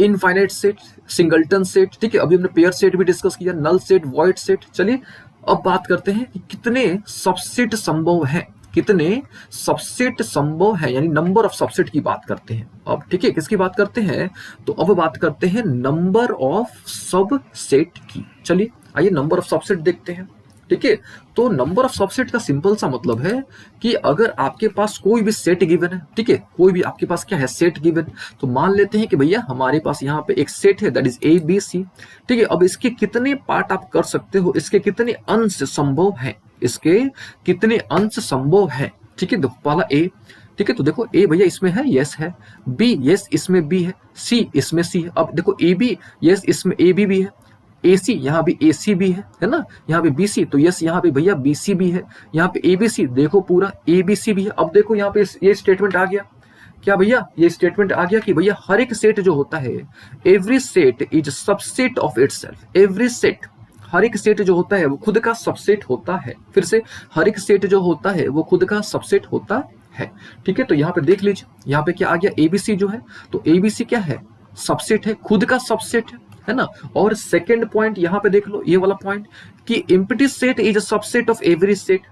infinite set, singleton set. ठीक है, अभी हमने पेयर सेट भी डिस्कस किया, नल सेट, वॉइड सेट। चलिए अब बात करते हैं कि कितने सबसेट संभव हैं, कितने सबसेट संभव है, यानी नंबर ऑफ सबसेट की बात करते हैं अब। ठीक है, किसकी बात करते हैं, तो अब बात करते हैं नंबर ऑफ सबसेट की। चलिए आइए नंबर ऑफ सबसेट देखते हैं। ठीक है। तो नंबर ऑफ सबसेट का सिंपल सा मतलब है कि अगर आपके पास कोई भी सेट गिवन है, ठीक है, कोई भी आपके पास क्या है सेट गिवन, तो मान लेते हैं कि भैया हमारे पास यहाँ पे एक सेट है that is A B C, ठीक है। अब इसके कितने पार्ट आप कर सकते हो, इसके कितने अंश संभव हैं, इसके कितने अंश संभव हैं, ठीक है। देखो पहला ए, ठीक है, तो देखो ए भैया इसमें है, यस है, बी यस इसमें बी है, सी इसमें सी है। अब देखो ए बी यस इसमें ए बी भी है, ए सी यहाँ भी ए सी भी है ना, यहाँ पे बी सी तो यस यहाँ पे भैया बी सी भी है, यहाँ पे ए बी सी देखो पूरा ए बी सी भी है। अब देखो यहाँ पे ये स्टेटमेंट आ गया, क्या भैया ये स्टेटमेंट आ गया कि भैया हर एक सेट जो होता है, every set is subset of itself, every set, हर एक सेट जो होता है वो खुद का सबसेट होता है। फिर से हर एक सेट जो होता है वो खुद का सबसेट होता है, ठीक है। तो यहाँ पे देख लीजिए, यहाँ पे क्या आ गया, एबीसी जो है, तो एबीसी क्या है, सबसेट है, खुद का सबसेट है ना। और सेकंड पॉइंट यहाँ पे देख लो, ये वाला पॉइंट कि empty set is a subset of every set.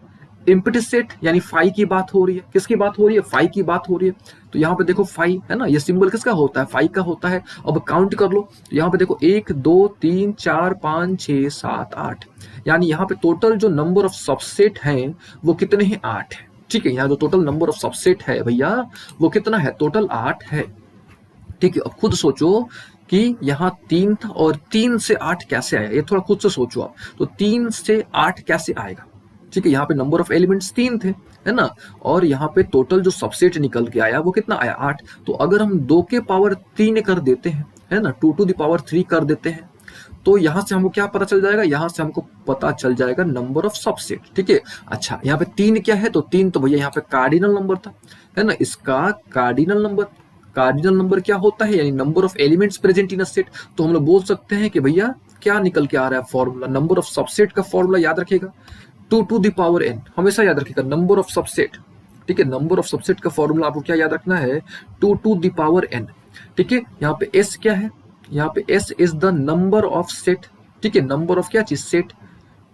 Empty set यानी फाई की बात हो रही है, किसकी बात हो रही है, फाई की बात हो रही है। तो यहाँ पे देखो फाई है ना, ये सिंबल किसका होता है, फाई का होता है। अब काउंट कर लो, तो यहाँ पे देखो 1 2 3 4 5 6 7 8, यानी यहाँ पे टोटल जो नंबर ऑफ सबसेट हैं वो कितने हैं, 8 है, ठीक है। यहाँ जो टोटल नंबर ऑफ सबसेट है भैया वो कितना है, टोटल 8 है, ठीक है। अब खुद सोचो कि यहाँ 3 था और 3 से 8 कैसे आया, ये थोड़ा खुद से सोचो आप। तो 3 से 8 कैसे आएगा, ठीक है। यहाँ पे नंबर ऑफ एलिमेंट्स 3 थे, है ना, और यहाँ पे टोटल जो सबसेट निकल के आया वो कितना आया, 8। तो अगर हम 2 के पावर 3 कर देते हैं, है ना, 2 टू द पावर 3 कर देते हैं, तो यहाँ से हमको क्या पता चल जाएगा, यहाँ से हमको पता चल जाएगा नंबर ऑफ सबसेट, ठीक है। अच्छा यहाँ पे 3 क्या है, तो 3 तो भैया यहाँ पे कार्डिनल नंबर था, है ना, इसका कार्डिनल नंबर, कार्डिनल नंबर क्या होता है, यानी number of elements present in a set. तो हम लोग बोल सकते हैं कि भैया क्या निकल के आ रहा है फॉर्मूला, नंबर ऑफ सबसेट का फॉर्मूला याद रखेगा, 2 टू द पावर n, हमेशा याद रखेगा नंबर ऑफ सबसेट, ठीक है। नंबर ऑफ सबसेट का फॉर्मूला आपको क्या याद रखना है, 2 टू द पावर n, ठीक है। यहाँ पे s क्या है, यहाँ पे s is the number of set, ठीक है, नंबर ऑफ क्या चीज, सेट,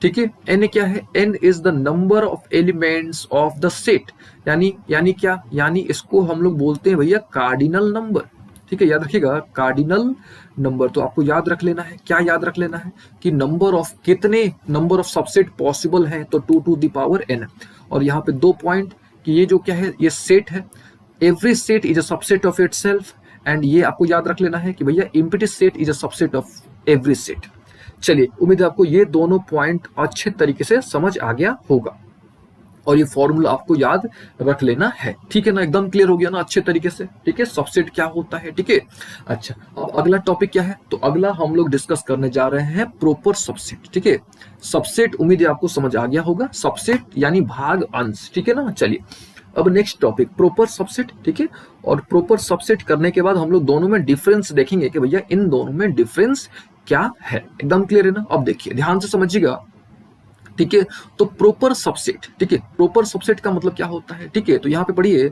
ठीक है। n क्या है, n is the number of elements of the set, यानी क्या, यानी इसको हम लोग बोलते हैं भैया कार्डिनल नंबर, ठीक है, याद रखिएगा कार्डिनल नंबर। तो आपको याद रख लेना है, क्या याद रख लेना है कि नंबर ऑफ कितने नंबर ऑफ सबसेट पॉसिबल है, तो 2 टू द पावर n। और यहाँ पे 2 पॉइंट कि ये जो क्या है, ये सेट है, every set is a subset of itself, and ये आपको याद रख लेना है कि भैया empty set is a subset of every set. चलिए उम्मीद है आपको ये दोनों पॉइंट अच्छे तरीके से समझ आ गया होगा, और ये फॉर्मूला आपको याद रख लेना है, ठीक है ना, एकदम क्लियर हो गया ना अच्छे तरीके से, ठीक है, सबसेट क्या होता है, ठीक है। अच्छा अब अगला टॉपिक क्या है, तो अगला हम लोग डिस्कस करने जा रहे हैं प्रॉपर सबसेट, ठीक है। सबसेट उम्मीद है आपको समझ आ गया होगा, सबसेट यानी भाग अंश, ठीक है ना। चलिए अब नेक्स्ट टॉपिक प्रॉपर सबसेट, ठीक है। और प्रॉपर सबसेट करने के बाद हम लोग दोनों में डिफरेंस देखेंगे कि भैया इन दोनों में डिफरेंस क्या है, एकदम क्लियर है ना। अब देखिए ध्यान से समझिएगा, ठीक है। तो प्रॉपर सबसेट, ठीक है, प्रॉपर सबसेट का मतलब क्या होता है, ठीक है। तो यहाँ पे पढ़िए,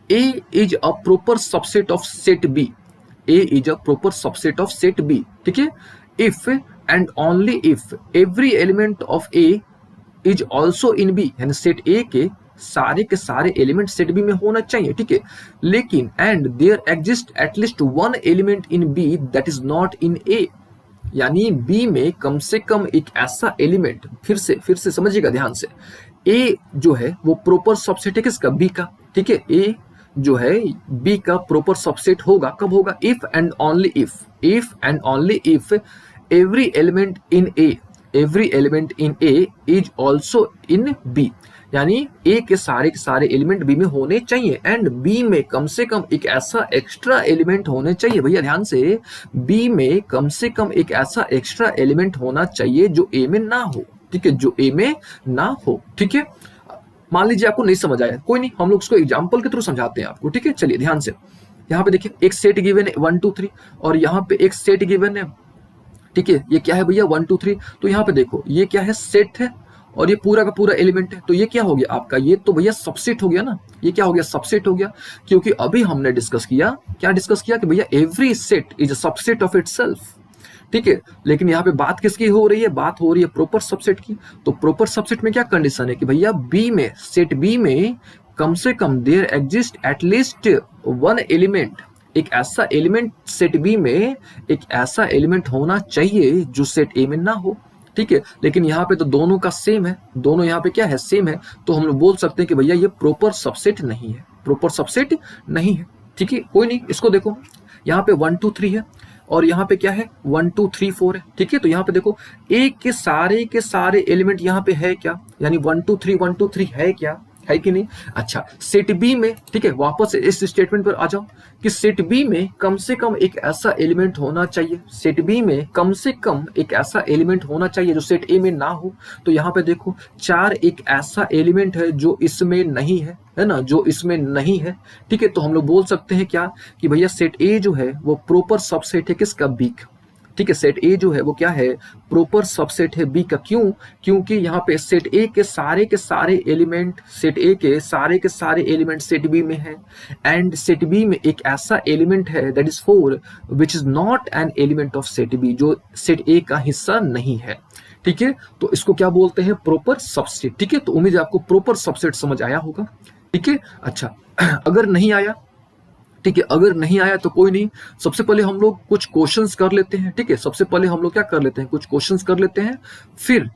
A is a proper subset of set B, A is a proper subset of set B, ठीक है, if and only if every element of A is also in B, यानी सेट ए के सारे एलिमेंट सेट बी में होना चाहिए, ठीक है। लेकिन and there exist at least one element in B that is not in A, यानी बी में कम से कम एक ऐसा एलिमेंट, फिर से समझिएगा ध्यान से, ए जो है वो प्रॉपर सबसेट है किसका, बी का, ठीक है। ए जो है बी का प्रॉपर सबसेट होगा, कब होगा, if and only if every element in A, every element in A is also in B, यानी ए के सारे एलिमेंट बी में होने चाहिए, एंड बी में कम से कम एक ऐसा एक्स्ट्रा एलिमेंट होने चाहिए, भैया ध्यान से, बी में कम से कम एक ऐसा एक्स्ट्रा एलिमेंट होना चाहिए जो ए में ना हो, ठीक है, जो ए में ना हो, ठीक है। मान लीजिए आपको नहीं समझ आया, कोई नहीं, हम लोग उसको एग्जाम्पल के थ्रू समझाते हैं आपको, ठीक है। चलिए ध्यान से, यहाँ पे देखिए एक सेट गिवन है 1 2 3, और यहाँ पे एक सेट गिवन है, ठीक है, ये क्या है भैया 1 2 3। तो यहाँ पे देखो ये क्या है, सेट है, और ये पूरा का पूरा एलिमेंट है, तो ये क्या हो गया आपका, ये तो भैया सबसेट हो गया ना, ये क्या हो गया, सबसेट हो गया, क्योंकि अभी हमने डिस्कस किया, क्या डिस्कस किया कि भैया every set is a subset of itself, ठीक है। लेकिन यहाँ पे बात किसकी हो रही है, बात हो रही है प्रॉपर सबसेट की। तो प्रॉपर सबसेट में क्या कंडीशन है कि भैया बी में, सेट बी में कम से कम there exist at least one element, एक ऐसा एलिमेंट सेट बी में एक ऐसा एलिमेंट होना चाहिए जो सेट ए में ना हो, ठीक है, लेकिन यहाँ पे तो दोनों का सेम है, दोनों यहाँ पे क्या है, सेम है, तो हम लोग बोल सकते हैं कि भैया ये प्रॉपर सबसेट नहीं है, प्रॉपर सबसेट नहीं है। ठीक है, कोई नहीं, इसको देखो, यहाँ पे 1 2 3 है और यहाँ पे क्या है 1 2 3 4 है। ठीक है, तो यहाँ पे देखो ए के सारे एलिमेंट यहाँ पे है क्या, यानी 1 2 3 1 2 3 है क्या, है कि नहीं। अच्छा, सेट बी में, ठीक है, वापस इस स्टेटमेंट पर आ जाओ कि सेट बी में कम से कम एक ऐसा एलिमेंट होना चाहिए, सेट बी में कम से कम एक ऐसा एलिमेंट होना चाहिए जो सेट ए में ना हो। तो यहाँ पे देखो 4 एक ऐसा एलिमेंट है जो इसमें नहीं है ना, जो इसमें नहीं है। ठीक है, तो हम लोग बोल सकते हैं क्या कि भैया सेट ए जो है वो प्रॉपर सबसेट है किसका, बी का। ठीक है, सेट ए जो है वो क्या है, प्रॉपर सबसेट है बी का। क्यों, क्योंकि यहाँ पे सेट ए के सारे एलिमेंट, सेट ए के सारे एलिमेंट सेट बी में है, एंड सेट बी में एक ऐसा एलिमेंट है that is 4 which is not an element of set B, जो सेट ए का हिस्सा नहीं है। ठीक है, तो इसको क्या बोलते हैं, प्रॉपर सबसेट। ठीक है, तो उम्मीद है आपको प्रॉपर सबसेट समझ आया होगा। ठीक है, अच्छा अगर नहीं आया, ठीक है, अगर नहीं आया तो कोई नहीं, सबसे पहले हम लोग कुछ क्वेश्चंस कर लेते हैं। ठीक है, सबसे पहले हम लोग क्या कर लेते हैं, कुछ क्वेश्चंस कर लेते हैं, फिर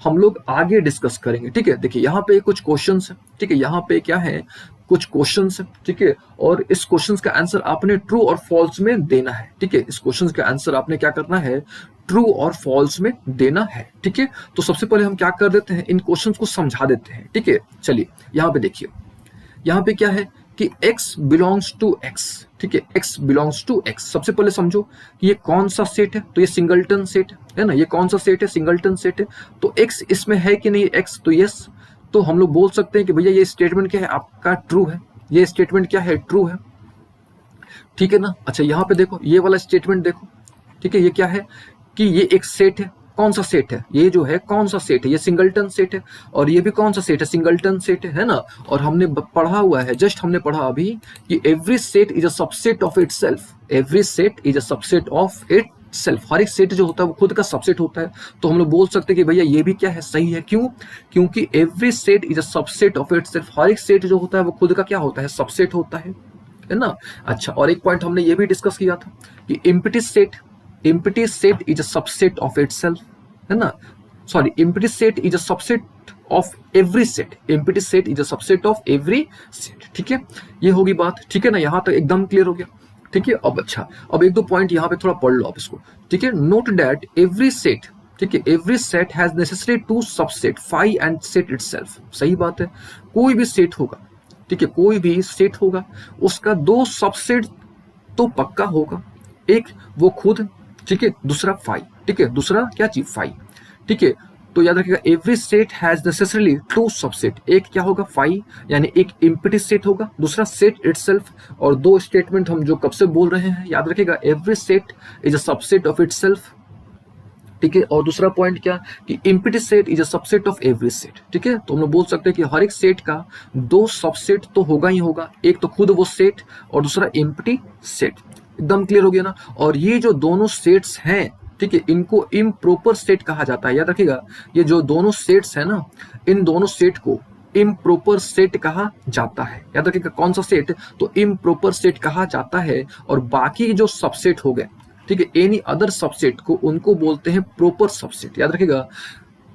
हम लोग आगे डिस्कस करेंगे। ठीक है, देखिए यहाँ पे कुछ क्वेश्चंस है। ठीक है, यहाँ पे क्या है, कुछ क्वेश्चंस है। ठीक है, और इस क्वेश्चंस का आंसर आपने ट्रू और फॉल्स में देना है। ठीक है, इस क्वेश्चंस का आंसर आपने क्या करना है, ट्रू और फॉल्स में देना है। ठीक है, तो सबसे पहले हम क्या कर देते हैं, इन क्वेश्चंस को समझा देते हैं। ठीक है, चलिए यहाँ पे देखिए, यहाँ पे क्या है कि x बिलोंग्स टू x। ठीक है, x बिलोंग्स टू x। सबसे पहले समझो कि ये कौन सा सेट है, तो ये सिंगलटन सेट है ना, ये कौन सा सेट है, सिंगलटन सेट है। तो x इसमें है कि नहीं, x तो यस, तो हम लोग बोल सकते हैं कि भैया ये स्टेटमेंट क्या है आपका, ट्रू है, ये स्टेटमेंट क्या है, ट्रू है। ठीक है ना। अच्छा, यहाँ पे देखो ये वाला स्टेटमेंट देखो। ठीक है, ये क्या है कि ये एक सेट है, कौन सा सेट है, ये जो है कौन सा सेट है, ये सिंगलटन सेट है, और ये भी कौन सा सेट है, सिंगलटन सेट है ना। और हमने पढ़ा हुआ है, जस्ट हमने पढ़ा अभी कि every set is a subset of itself, every set is a subset of itself. हर एक सेट जो होता है वो खुद का सबसेट होता है। तो हम लोग बोल सकते हैं कि भैया ये भी क्या है, सही है। क्यों, क्योंकि every set is a subset of itself, हर एक सेट जो होता है वो खुद का क्या होता है, सबसेट होता है ना। अच्छा, और एक पॉइंट हमने ये भी डिस्कस किया था कि empty set is a subset of itself, है ना, sorry, empty set is a subset of every set, empty set is a subset of every set. ठीक है, ये होगी बात। ठीक है ना, यहां तक एकदम क्लियर हो गया। ठीक है, अब अच्छा, अब एक दो पॉइंट यहाँ पे थोड़ा पढ़ लो आप इसको। ठीक है, नोट दैट एवरी सेट, ठीक है, every set has necessary to subset, phi and set itself. सही बात है, कोई भी सेट होगा, ठीक है, कोई भी सेट होगा, उसका 2 सबसेट तो पक्का होगा, एक वो खुद, ठीक है, दूसरा फाई। ठीक है, दूसरा क्या चीज, फाई। ठीक है, तो याद रखिएगा every set has necessarily 2 subset, एक क्या होगा, फाई, यानी एक एम्प्टी सेट होगा, दूसरा सेट इटसेल्फ। और 2 स्टेटमेंट हम जो कब से बोल रहे हैं, याद रखिएगा every set is a subset of itself. ठीक है, और दूसरा पॉइंट क्या कि empty set is a subset of every set. ठीक है, तो हम लोग बोल सकते हैं कि हर एक सेट का 2 सबसेट तो होगा ही होगा, एक तो खुद वो सेट और दूसरा एम्प्टी सेट। एकदम क्लियर हो गया ना। और ये जो दोनों सेट्स हैं, ठीक है, इनको इम्प्रॉपर सेट कहा जाता है। याद रखिएगा, ये जो दोनों सेट्स हैं ना, इन दोनों सेट को इम्प्रॉपर सेट कहा जाता है। याद रखिएगा कौन सा सेट, तो इम्प्रॉपर सेट कहा जाता है। और बाकी जो सबसेट हो गए, ठीक है, एनी अदर सबसेट को उनको बोलते हैं प्रॉपर सबसेट। याद रखिएगा,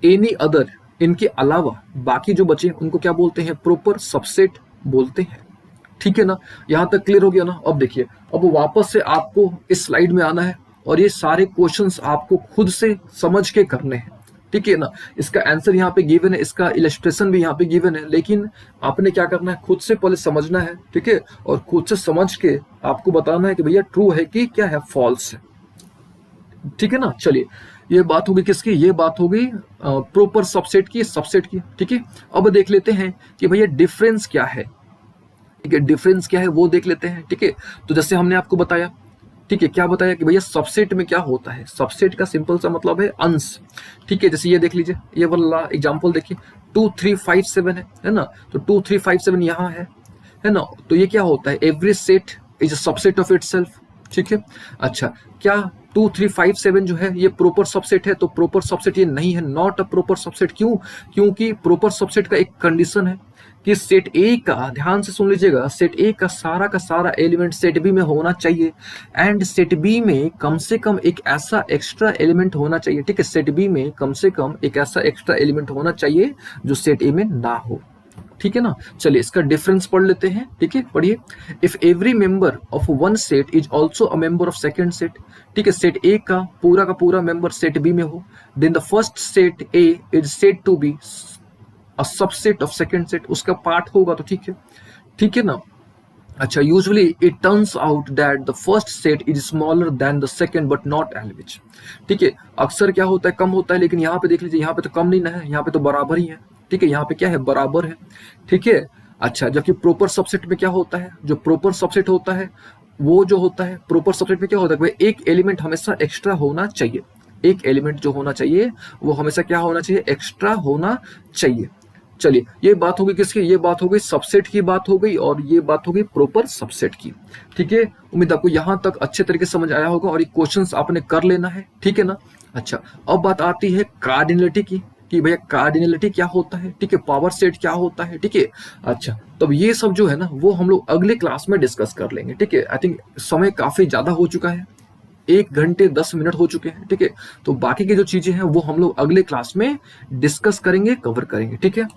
एनी अदर, इनके अलावा बाकी जो बचे उनको क्या बोलते हैं, प्रॉपर सबसेट बोलते हैं। ठीक है ना, यहां तक क्लियर हो गया ना। अब देखिए, अब वापस से आपको इस स्लाइड में आना है और ये सारे क्वेश्चंस आपको खुद से समझ के करने हैं। ठीक है ना, इसका आंसर यहाँ पे गिवन है, इसका इलस्ट्रेशन भी यहाँ पे गिवन है, लेकिन आपने क्या करना है, खुद से पहले समझना है। ठीक है, और खुद से समझ के आपको बताना है कि भैया ट्रू है कि क्या है, फॉल्स है। ठीक है ना, चलिए, ये बात होगी किसकी, ये बात होगी प्रॉपर सबसेट की, सबसेट की। ठीक है, अब देख लेते हैं कि भैया डिफरेंस क्या है। ठीक है, डिफरेंस क्या है वो देख लेते हैं। ठीक है, तो जैसे हमने आपको बताया, ठीक है, क्या बताया कि भैया सबसेट में क्या होता है, सबसेट का सिंपल सा मतलब है अंश। ठीक है, जैसे ये देख लीजिए, ये वाला एग्जांपल देखिए, 2 3 5 7 है ना, तो 2 3 5 7 यहाँ है ना, तो ये क्या होता है, every set is a subset of itself. ठीक है, अच्छा, क्या 2 3 5 7 जो है ये प्रॉपर सबसेट है, तो प्रॉपर सबसेट ये नहीं है, नॉट अ प्रॉपर सबसेट। क्यों? क्योंकि प्रॉपर सबसेट का एक कंडीशन है कि सेट ए का, ध्यान से सुन लीजिएगा, सेट ए का सारा एलिमेंट सेट बी में होना चाहिए, एंड सेट बी में कम से कम एक ऐसा एक्स्ट्रा एलिमेंट होना चाहिए। ठीक है, सेट बी में कम से कम एक ऐसा एक्स्ट्रा एलिमेंट होना चाहिए जो सेट ए में ना हो। ठीक है ना, चलिए इसका डिफरेंस पढ़ लेते हैं। ठीक है, पढ़िए। If every member of one set is also a member of second set, ठीक है, सेट ए का पूरा मेंबर सेट बी में हो, then the first set A is said to be a subset of second set, उसका part होगा तो ठीक है ना। अच्छा, usually it turns out that the first set is smaller than the second but not always. ठीक है, अक्सर क्या होता है, कम होता है, लेकिन यहाँ पे देख लीजिए, यहाँ पे तो कम नहीं ना है, यहाँ पे तो बराबर ही है। ठीक है, यहाँ पे क्या है, बराबर है। ठीक है, अच्छा, जबकि प्रॉपर सबसेट में क्या होता है, जो प्रॉपर सबसेट होता है वो जो होता है, प्रॉपर सबसेट में क्या होता है, भाई एक एलिमेंट हमेशा एक्स्ट्रा होना चाहिए, एक एलिमेंट जो होना चाहिए वो हमेशा क्या होना चाहिए, एक्स्ट्रा होना चाहिए। चलिए, ये बात हो गई किसकी, ये बात हो गई सबसेट की बात हो गई, और ये बात हो गई प्रॉपर सबसेट की। ठीक है, उम्मीद आपको यहां तक अच्छे तरीके से समझ आया होगा, और ये क्वेश्चंस आपने कर लेना है। ठीक है ना। अच्छा, अब बात आती है कार्डिनलिटी की, कि भैया कार्डिनलिटी क्या होता है, ठीक है, पावर सेट क्या होता है। ठीक है, अच्छा, तो ये सब जो है ना वो हम लोग अगले क्लास में डिस्कस कर लेंगे। ठीक है, आई थिंक समय काफी ज्यादा हो चुका है, 1 घंटे 10 मिनट हो चुके हैं। ठीक है, तो बाकी की जो चीजें हैं वो हम लोग अगले क्लास में डिस्कस करेंगे, कवर करेंगे। ठीक है।